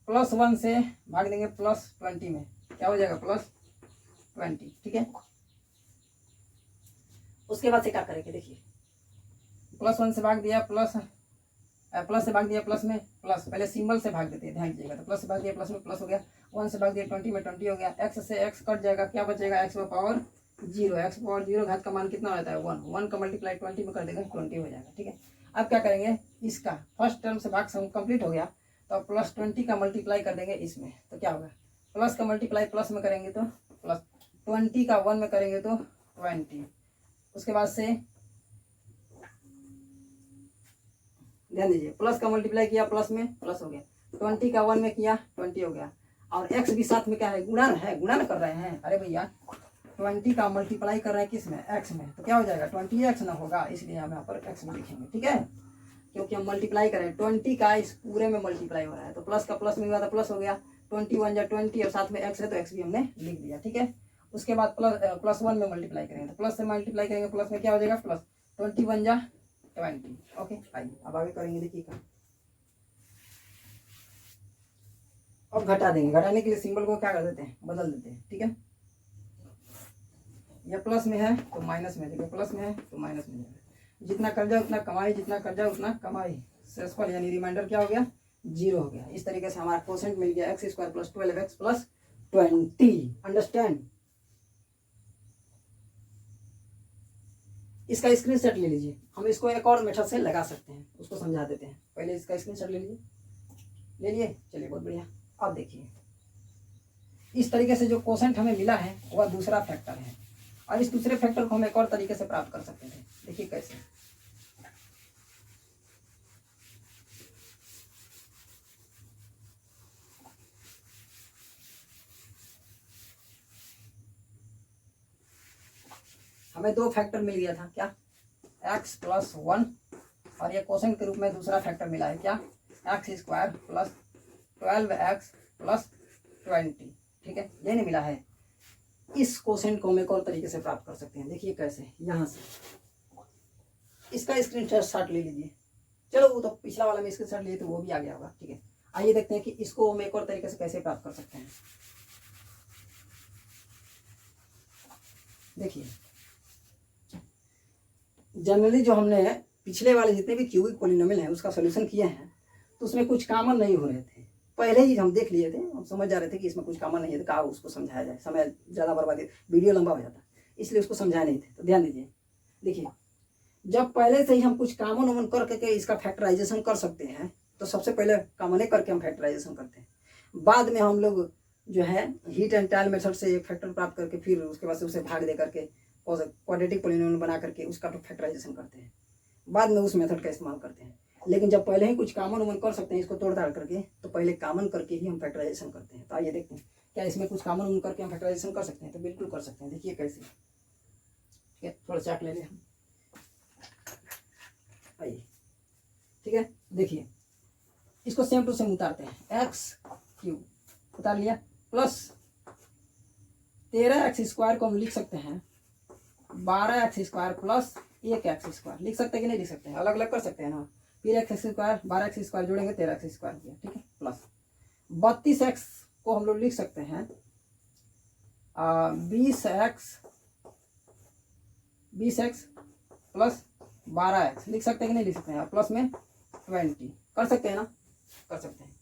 प्लस 1 से भाग देंगे प्लस 20 में, क्या हो जाएगा, प्लस 20। ठीक है, उसके बाद से क्या करेंगे देखिए, प्लस 1 से भाग दिया प्लस, प्लस से भाग दिया प्लस में प्लस, पहले सिंबल से भाग देते हैं, ध्यान दीजिएगा। तो प्लस से भाग दिया प्लस में प्लस हो गया, 1 से भाग दिया 20 में 20 हो गया, एक्स से एक्स कट जाएगा, क्या बचेगा, एक्स पावर 0, एक्स पावर 0 घात का मान कितना रहता है, 1, 1 का मल्टीप्लाई 20 में कर देगा 20 हो जाएगा। ठीक है, अब क्या करेंगे, इसका फर्स्ट टर्म से भाग कंप्लीट हो गया, तो अब प्लस 20 का मल्टीप्लाई कर देंगे इसमें, तो क्या होगा, प्लस का मल्टीप्लाई प्लस में करेंगे तो प्लस, 20 का 1 में करेंगे तो 20, उसके बाद से ध्यान दीजिए, प्लस का मल्टीप्लाई किया प्लस में प्लस हो गया, 20 का 1 में किया 20 हो गया, और एक्स भी साथ में क्या है, गुणा है, गुणा कर रहे हैं। अरे भैया 20 का मल्टीप्लाई कर रहे हैं किस में, एक्स में, तो क्या हो जाएगा, 20x ना होगा, इसलिए हम यहाँ पर एक्स में लिखेंगे। ठीक है, क्योंकि हम मल्टीप्लाई करें 20 का इस पूरे में मल्टीप्लाई हो रहा है, तो प्लस का प्लस में हुआ तो प्लस हो गया, 21 या 20 और साथ में एक्स है तो एक्स भी हमने लिख दिया। ठीक है, उसके बाद प्लस 1 में मल्टीप्लाई करेंगे, तो प्लस से मल्टीप्लाई करेंगे प्लस में क्या हो जाएगा, प्लस 21 या 20। ओके, आइए अब आगे करेंगे, देखिए का अब घटा देंगे, घटाने के लिए सिंबल को क्या कर देते हैं, बदल देते हैं। ठीक है, ये प्लस में है तो माइनस में जाएगा, प्लस में है तो माइनस में जाएगा, जितना कर्जा उतना कमाई, जितना कर्जा उतना कमाई, शेषफल यानी रिमाइंडर क्या हो गया, 0 हो गया। इस तरीके से हमारा क्वोशेंट मिल गया, x square plus 12x plus 20। Understand, इसका स्क्रीनशॉट ले लीजिए, हम इसको एक और मेथड से लगा सकते हैं, उसको समझा देते हैं। पहले इसका स्क्रीनशॉट ले लीजिए, ले लिए, चलिए बहुत बढ़िया। अब देखिए इस तरीके से जो क्वोशेंट हमें मिला है वह दूसरा फैक्टर है, और इस दूसरे फैक्टर को हम एक और तरीके से प्राप्त कर सकते थे। देखिए कैसे, हमें दो फैक्टर मिल गया था, क्या, एक्स प्लस 1, और ये क्वेश्चन के रूप में दूसरा फैक्टर मिला है, क्या, x square plus 12x plus 20। ठीक है, ये नहीं मिला है। इस क्वेश्चन को हम एक और तरीके से प्राप्त कर सकते हैं। देखिए कैसे, यहाँ से इसका स्क्रीनशॉट ले लीजिए। चलो वो तो पिछला वाला में स्क्रीनशॉट लिए तो वो भी आ गया होगा। ठीक है, आइए देखते हैं कि इसको हम एक और तरीके से कैसे प्राप्त कर सकते हैं। देखिए, जनरली जो हमने पिछले वाले जितने भी क्यूबिक पॉलिनोमियल हैं उसका सॉल्यूशन किए हैं तो उसमें कुछ कॉमन नहीं हो रहे थे। पहले ही हम देख लिए थे, हम समझ जा रहे थे कि इसमें कुछ कॉमन नहीं है, तो कहा उसको समझाया जाए, समय ज़्यादा बर्बादी, वीडियो लंबा हो जाता, इसलिए उसको समझाए नहीं थे। तो ध्यान दीजिए, देखिए जब पहले से ही हम कुछ कॉमन उमन करके इसका फैक्टराइजेशन कर सकते हैं तो सबसे पहले कॉमन करके हम फैक्टराइजेशन करते हैं। बाद में हम लोग जो है हीट एंड ट्रायल मेथड से एक फैक्टर प्राप्त करके फिर उसके बाद से उसे भाग दे करके क्वाड्रेटिक पॉलिनोमियल बना करके उसका फैक्टराइजेशन करते हैं, बाद में उस मेथड का इस्तेमाल करते हैं। लेकिन जब पहले ही कुछ कॉमन उमन कर सकते हैं इसको तोड़ ताड़ करके, तो पहले कॉमन करके ही हम फैक्टराइजेशन करते हैं। तो आइए देखते हैं क्या इसमें कुछ कॉमन उमन करके हम फैक्टराइजेशन कर सकते हैं। तो बिल्कुल कर सकते हैं, देखिए कैसे। ठीक है, थोड़ा चाक ले लें हम, आइए। ठीक है, देखिए इसको सेम टू सेम उतारते हैं। एक्स क्यूब उतार लिया प्लस 13x स्क्वायर को हम लिख सकते हैं 12x square plus 1x square. लिख सकते हैं कि नहीं लिख सकते हैं, अलग अलग कर सकते हैं ना। फिर एक्स स्क्वायर 12x स्क्वायर जोड़ेंगे 13x स्क्वायर किया। ठीक है, प्लस 32x को हम लोग लिख सकते हैं 20x प्लस 12x। लिख सकते हैं कि नहीं लिख सकते हैं, प्लस में 20 कर सकते हैं ना, कर सकते हैं।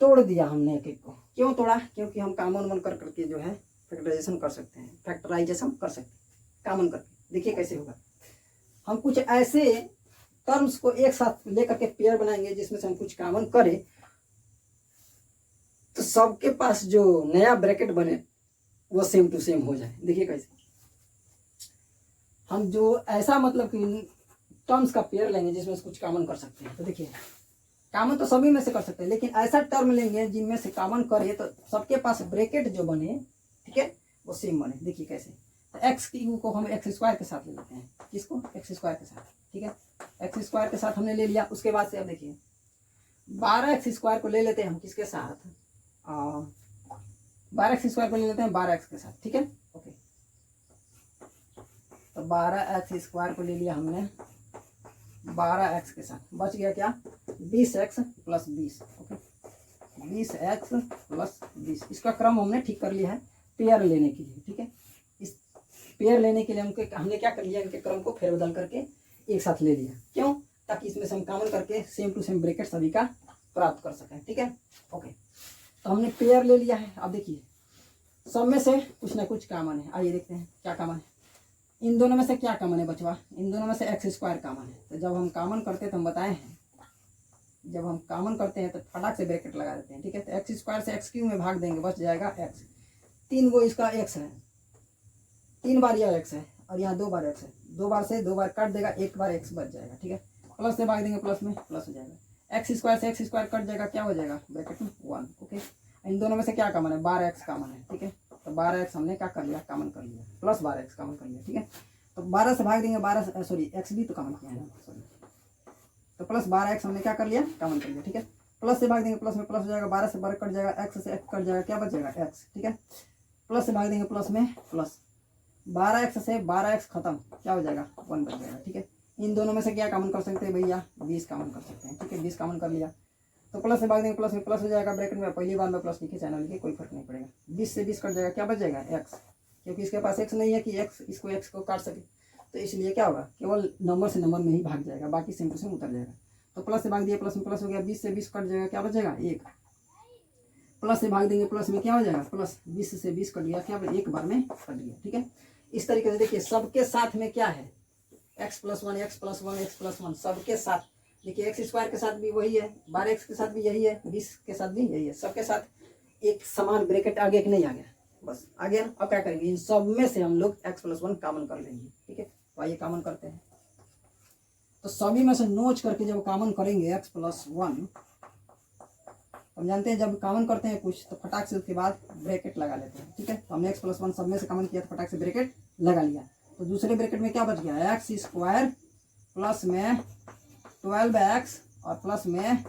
तोड़ दिया हमने एक एक को, क्यों तोड़ा, क्योंकि हम कॉमन वन कर करके जो है फैक्टराइजेशन कर सकते हैं, फैक्टराइजेशन कर सकते हैं कॉमन करके। देखिए कैसे होगा, हम कुछ ऐसे टर्म्स को एक साथ लेकर के पेयर बनाएंगे जिसमें से हम कुछ कॉमन करें तो सबके पास जो नया ब्रैकेट बने वो सेम टू सेम हो जाए। देखिए कैसे, हम जो ऐसा मतलब कि टर्म्स का पेयर लेंगे जिसमें से कुछ कॉमन कर सकते हैं। तो देखिए कॉमन तो सभी में से कर सकते हैं, लेकिन ऐसा टर्म लेंगे जिनमें से कॉमन करे तो सबके पास ब्रैकेट जो बने, ठीक है, वो सेम बने। देखिए कैसे, तो एक्स क्यूब को हम एक्स स्क्वायर के साथ ले लेते हैं। किसको, एक्स स्क्वायर के साथ। ठीक है, एक्स स्क्वायर के साथ हमने ले लिया। उसके बाद से अब देखिए 12x स्क्वायर को ले लेते हैं हम किसके साथ, 12x स्क्वायर को ले लेते हैं 12x के साथ। ठीक है, ओके, तो 12x स्क्वायर को ले लिया हमने 12x के साथ। बच गया क्या, 20x plus 20। Okay, 20x plus 20। इसका क्रम हमने ठीक कर लिया है पेयर लेने के लिए। ठीक है, इस पेयर लेने के लिए हमने क्या कर लिया, इनके क्रम को फेरबदल करके एक साथ ले लिया। क्यों, ताकि इसमें से हम कॉमन करके सेम टू सेम ब्रैकेट सभी का प्राप्त कर सकें। ठीक है, ओके, तो हमने पेयर ले लिया है। अब देखिए सब में से कुछ ना कुछ कॉमन है। आइए देखते हैं क्या कॉमन है। इन दोनों में से क्या कॉमन है बचवा, इन दोनों में से एक्स स्क्वायर कॉमन है। तो जब हम कॉमन करते हैं तो हम बताए हैं, जब हम कॉमन करते हैं तो फटाक से ब्रैकेट लगा देते हैं। ठीक है, तो एक्स स्क्वायर से एक्स क्यूब में भाग देंगे, बच जाएगा एक्स। 3 गो इसका एक्स है, 3 बार यह एक्स है और यहाँ 2 बार एक्स है, 2 बार से 2 बार काट देगा, 1 बार एक्स बच जाएगा। ठीक है, प्लस से भाग देंगे, प्लस में प्लस हो जाएगा। एक्स स्क्वायर से एक्स स्क्वायर कट जाएगा, क्या हो जाएगा ब्रैकेट में 1। ओके, इन दोनों में से क्या कॉमन है, 12x कॉमन है। ठीक है, तो 12x हमने क्या कर लिया, कॉमन कर लिया, प्लस 12x कॉमन कर लिया। ठीक है, तो 12 से भाग देंगे, 12 सॉरी एक्स भी तो कॉमन किया है ना, सॉरी, तो प्लस 12x हमने क्या कर लिया, कॉमन कर लिया। ठीक है, प्लस से भाग देंगे, प्लस में प्लस हो जाएगा, 12 से 12 कट जाएगा, एक्स से एक्स कट जाएगा, क्या बच जाएगा एक्स। ठीक है, प्लस से भाग देंगे, प्लस में प्लस, 12x से 12x खत्म, क्या हो जाएगा 1 बच जाएगा। ठीक है, इन दोनों में से क्या कॉमन कर सकते हैं भैया, 20 कॉमन कर सकते हैं। ठीक है, 20 कॉमन कर लिया, तो प्लस से भाग देंगे, प्लस में प्लस हो जाएगा, ब्रैकेट में पहली बार में प्लस लिखे चाहे ना लिखे कोई फर्क नहीं पड़ेगा। 20 से 20 कट जाएगा, क्या बच जाएगा एक्स, क्योंकि इसके पास एक्स नहीं है कि एक्स इसको एक्स को काट सके, तो इसलिए क्या होगा, केवल नंबर से नंबर में ही भाग जाएगा, बाकी सेम टू सेम उतर जाएगा। तो प्लस से भाग दिया, प्लस में प्लस हो गया, 20 से 20 कट जाएगा, क्या बच जाएगा 1। प्लस से भाग देंगे, प्लस में क्या हो जाएगा प्लस, 20 से 20 कट गया, क्या एक बार में कट गया। ठीक है, इस तरीके से देखिए सबके साथ में क्या है, x plus 1 x plus 1 x plus 1 सबके साथ। देखिए एक्स स्क्वायर के साथ भी वही है, 12x के साथ भी यही है, 20 के साथ भी यही है, सबके साथ एक समान ब्रैकेट आ गया कि नहीं आ गया, बस आ गया। अब क्या करेंगे, इन सब में से हम लोग x प्लस 1 कॉमन कर लेंगे। ठीक है, तो आइए कॉमन करते हैं। तो सभी में से नोच करके जब कॉमन करेंगे x प्लस 1, हम जानते हैं जब कॉमन करते हैं कुछ तो फटाक से उसके बाद ब्रैकेट लगा लेते हैं। ठीक है, तो हमने x प्लस 1 सब में से कॉमन किया तो फटाक से ब्रैकेट लगा लिया। तो दूसरे ब्रैकेट में क्या बच गया, एक्स स्क्वायर प्लस में 12x और प्लस में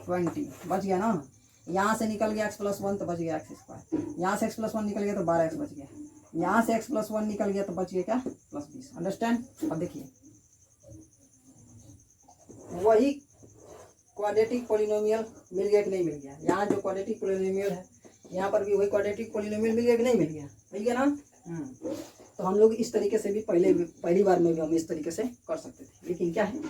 20 बच गया ना। यहाँ से निकल गया x+1 तो बच गया एक्स स्क्वायर, यहाँ से x+1 निकल गया तो 12x बच गया, यहाँ से x+1 निकल गया तो बच गया क्या, +20। अंडरस्टैंड। अब देखिए वही क्वाड्रेटिक पोलिनोमियल मिल गया कि नहीं मिल गया, यहाँ जो क्वाड्रेटिक पोलिनोमियल है यहाँ पर भी वही क्वाड्रेटिक पोलिनोमियल मिल गया कि नहीं मिल गया, मिल गया ना। तो हम लोग इस तरीके से भी पहली बार में भी हम इस तरीके से कर सकते थे, लेकिन क्या है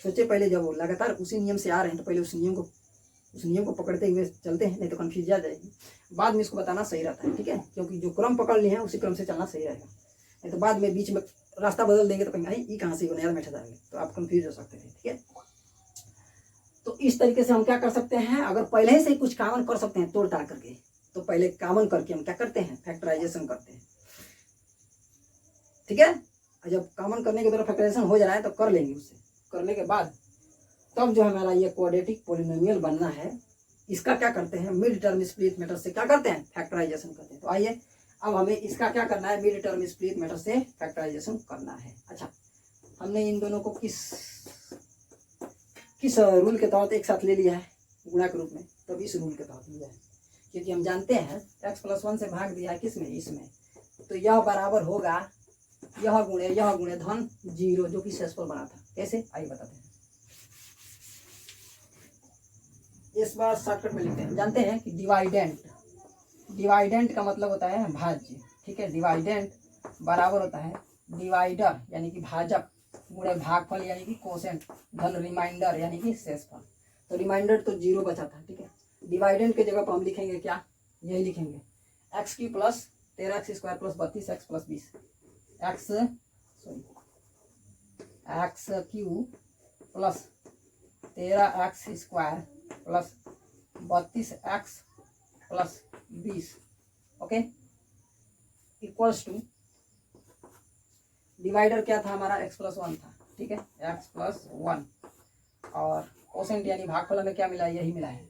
सोचे पहले जब वो लगातार उसी नियम से आ रहे हैं तो पहले उस नियम को पकड़ते हुए चलते हैं, नहीं तो कन्फ्यूज आ जाएगी। बाद में इसको बताना सही रहता है, ठीक है, क्योंकि जो क्रम पकड़ लिए हैं उसी क्रम से चलना सही रहेगा, नहीं तो बाद में बीच में रास्ता बदल देंगे तो कहीं भाई ये कहाँ से नया में ठहराएंगे तो आप कन्फ्यूज हो सकते हैं, ठीक है। तो इस तरीके से हम क्या कर सकते हैं, अगर पहले से ही कुछ कॉमन कर सकते हैं तोड़ ताड़ करके, तो पहले कॉमन करके हम क्या करते हैं, फैक्टराइजेशन करते हैं, ठीक है। जब कॉमन करने के द्वारा फैक्टराइजेशन हो जा रहा है तो कर लेंगे, उससे करने के बाद तब जो हमारा ये क्वाड्रेटिक पोलिनोमियल बनना है, इसका क्या करते हैं, मिड टर्म स्प्लिट मेथड से क्या करते हैं, फैक्टराइजेशन करते हैं। तो आइए अब हमें इसका क्या करना है, मिड टर्म स्प्लिट मेथड से फैक्टराइजेशन करना है। अच्छा, हमने इन दोनों को किस रूल के तहत एक साथ ले लिया है, गुणा के रूप में, तब इस रूल के तहत लिया है, क्योंकि हम जानते हैं x+1 से भाग दिया है किसमें, इसमें, तो यह बराबर होगा यह गुणे धन 0 जो कि शेषफल बना था। कैसे, आइए बताते हैं। इस बार शॉर्टकट में लिखते हैं, जानते हैं कि डिवाइडेंट का मतलब होता है भाज्य, ठीक है। डिवाइडेंट बराबर होता है डिवाइडर यानी कि भाजक गुणे भागफल यानी कि कोसेंट धन रिमाइंडर यानी कि शेषफल। तो रिमाइंडर तो 0 बचा था, ठीक है। डिवाइडेंट के जगह पर हम लिखेंगे क्या, यही लिखेंगे x³ plus 13x² plus 32x plus 20 x³ plus 13x² plus 32x plus 20, okay, equals to divider क्या था हमारा, x+1 था, ठीक है, x+1 और कोसेंट यानी भागफल में क्या मिला, यही मिला है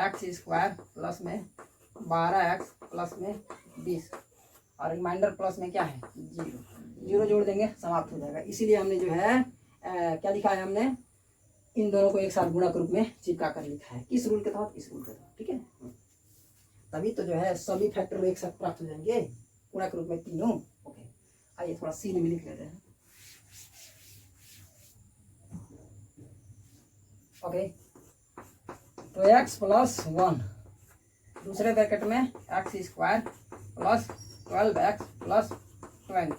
x² प्लस में 12x प्लस में 20 और रिमाइंडर प्लस में क्या है 0 जोड़ देंगे समाप्त हो जाएगा। इसीलिए हमने जो है क्या लिखा है, हमने इन दोनों को एक साथ गुणा के रूप में चिपका कर लिखा है, किस रूल के तहत, इस रूल के तहत, ठीक है। तभी तो जो है सभी फैक्टर एक साथ प्राप्त हो जाएंगे गुणा के रूप में तीनों, ओके। आइए थोड़ा सीन में लिख लेते हैं, ओके। तो x+1 दूसरे ब्रैकेट में x² प्लस 12x प्लस 20।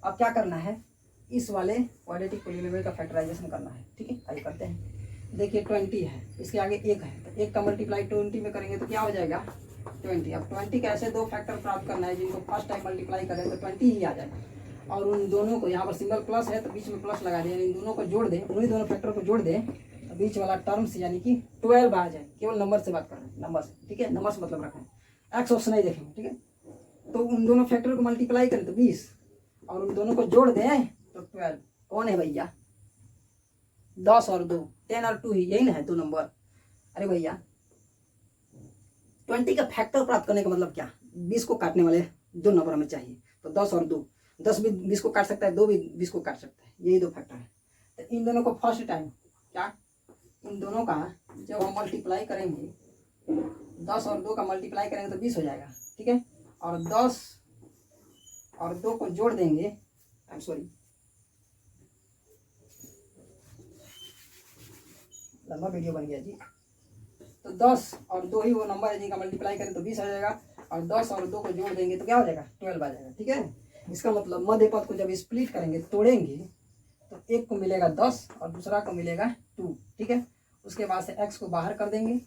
अब क्या करना है, इस वाले क्वाड्रेटिक पोलिनोमियल का फैक्टराइजेशन करना है, ठीक है, आइए करते हैं। देखिए 20 है, इसके आगे 1 है, तो 1 का मल्टीप्लाई 20 में करेंगे तो क्या हो जाएगा 20। अब 20 के ऐसे दो फैक्टर प्राप्त करना है जिनको फर्स्ट टाइम मल्टीप्लाई करें तो 20 ही आ जाएगा, और उन दोनों को यहाँ पर सिंगल प्लस है तो बीच में प्लस लगा दें, यानी इन दोनों को जोड़ दें, उन्हीं दोनों फैक्टर को जोड़ दें तो बीच वाला टर्म्स यानी कि 12 आ जाए। केवल नंबर से बात कर रहे हैं, नंबर से, ठीक है, नंबर से मतलब रखें, एक्स ऑप्शन नहीं देखेंगे, ठीक है। तो उन दोनों फैक्टर को मल्टीप्लाई करें तो 20 और उन दोनों को जोड़ दें तो 12। कौन है भैया, 10 और 2, 10 और 2 ही, यही ना है 2 नंबर। अरे भैया 20 का फैक्टर प्राप्त करने का मतलब क्या, 20 को काटने वाले 2 नंबर हमें चाहिए, तो 10 और 2, 10 भी 20 को काट सकता है, 2 भी 20 को काट सकता है, यही 2 फैक्टर है। तो इन दोनों को फर्स्ट टाइम क्या, इन दोनों का जब हम मल्टीप्लाई करेंगे 10 और 2 का मल्टीप्लाई करेंगे तो 20 हो जाएगा, ठीक है, और 10 और 2 को जोड़ देंगे, आई एम सॉरी लंबा वीडियो बन गया जी। तो 10 और 2 ही वो नंबर है जिनका मल्टीप्लाई करें तो 20 आ जाएगा, और 10 और 2 को जोड़ देंगे तो क्या हो जाएगा 12 आ जाएगा, ठीक है। इसका मतलब मध्य पद को जब स्प्लिट करेंगे, तोड़ेंगे, तो एक को मिलेगा 10 और दूसरा को मिलेगा 2, ठीक है। उसके बाद से x को बाहर कर देंगे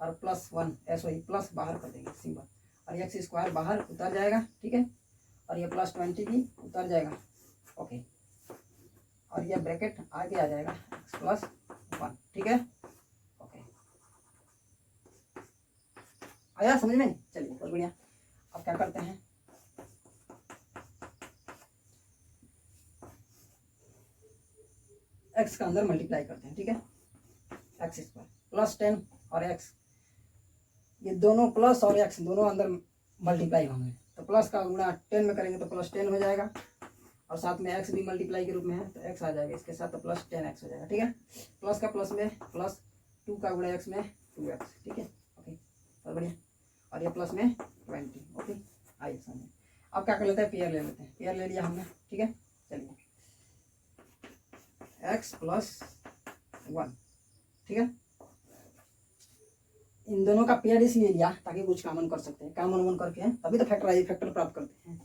और +1 प्लस बाहर कर देंगे सिंबल, और x² बाहर उतर जाएगा, ठीक है, और ये +20 भी उतर जाएगा, ओके, और ये ब्रैकेट आगे आ जाएगा x+1, ठीक है, ओके, आया समझ में, चलिए बहुत बढ़िया। अब क्या करते हैं, x का अंदर मल्टीप्लाई करते हैं, ठीक है, x² प्लस 10 और x, ये दोनों प्लस और x दोनों अंदर मल्टीप्लाई होंगे, तो तो प्लस का गुणा 10 में करेंगे तो प्लस 10 हो जाएगा, और साथ में एक्स भी मल्टीप्लाई के रूप में है तो एक्स आ जाएगा इसके साथ, तो प्लस 10x हो जाएगा। ठीक है, प्लस का प्लस में प्लस 2 का गुणा एक्स में 2x। ठीक है, ओके बहुत बढ़िया, और ये प्लस में 20। ओके आइए समझे। अब क्या कर लेते हैं, पेयर ले लेते हैं। पेयर ले लिया हमने। ठीक है, चलिए x प्लस 1। ठीक है, इन दोनों का पेयर इसलिए लिया ताकि कुछ कॉमन कर सकते हैं, कॉमन करके तभी तो फैक्टर प्राप्त करते हैं।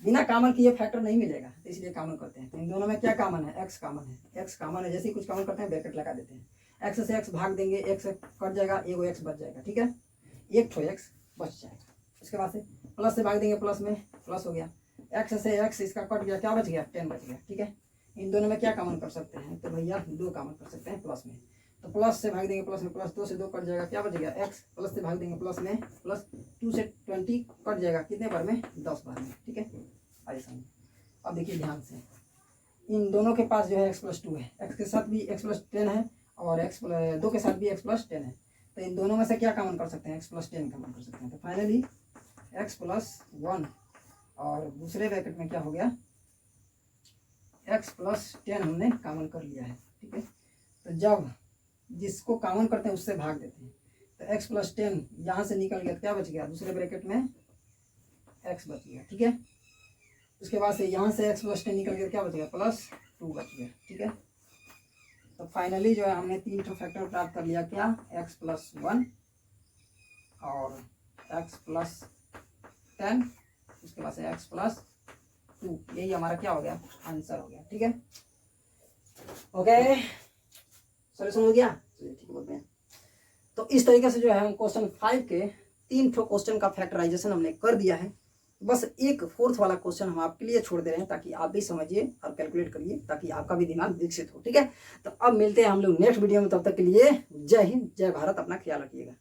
बिना कॉमन किए फैक्टर नहीं मिलेगा, तो इसलिए कॉमन करते हैं। तो इन दोनों में क्या कॉमन है, x कॉमन है। x कॉमन है, जैसे ही कुछ कॉमन करते हैं ब्रैकेट लगा देते हैं। x से x भाग देंगे, x कट जाएगा, एगो x बच जाएगा। ठीक है, एक ठो x बच जाएगा। उसके बाद से प्लस से भाग देंगे, प्लस में प्लस हो गया, x से x इसका कट गया, क्या बच गया, 10 बच गया। ठीक है, इन दोनों में क्या कॉमन कर सकते हैं, तो भैया 2 कॉमन कर सकते हैं प्लस में। तो प्लस से भाग देंगे, प्लस में प्लस 2 से 2 कट जाएगा, क्या बच गया x, प्लस से भाग देंगे प्लस में प्लस 2 से 20 कट जाएगा, कितने बार में, 10 बार में। ठीक है, आइए समझिए। अब देखिए ध्यान से, इन दोनों के पास जो है x प्लस 2 है, x के साथ भी x प्लस 10 है, और x 2 के साथ भी x प्लस 10 है। तो इन दोनों में से क्या कॉमन कर सकते हैं, x प्लस 10 कॉमन कर सकते हैं। तो फाइनली x प्लस 1, और दूसरे ब्रैकेट में क्या हो गया, x प्लस 10 हमने कॉमन कर लिया है। ठीक है, तो जब जिसको कॉमन करते हैं उससे भाग देते हैं, तो x प्लस 10 यहाँ से निकल गया, तो क्या बच गया, दूसरे ब्रैकेट में x बच गया। ठीक है, उसके बाद से यहाँ से x प्लस 10 निकल गया, क्या बच गया, प्लस 2 बच गया। ठीक है, तो फाइनली जो है हमने 3 ठो फैक्टर प्राप्त कर लिया, क्या, x प्लस 1 और x प्लस 10, उसके बाद से x प्लस 2। यही हमारा क्या हो गया, आंसर हो गया। ठीक है, ओके सॉल्यूशन हो गया। चलिए ठीक बोलते हैं। तो इस तरीके से जो है हम क्वेश्चन 5 के 3 ठो क्वेश्चन का फैक्टराइजेशन हमने कर दिया है। बस एक 4th वाला क्वेश्चन हम आपके लिए छोड़ दे रहे हैं ताकि आप भी समझिए और कैलकुलेट करिए, ताकि आपका भी दिमाग विकसित हो। ठीक है, तो अब मिलते हैं हम लोग नेक्स्ट वीडियो में, तब तक के लिए जय हिंद, जय भारत, अपना ख्याल रखिएगा।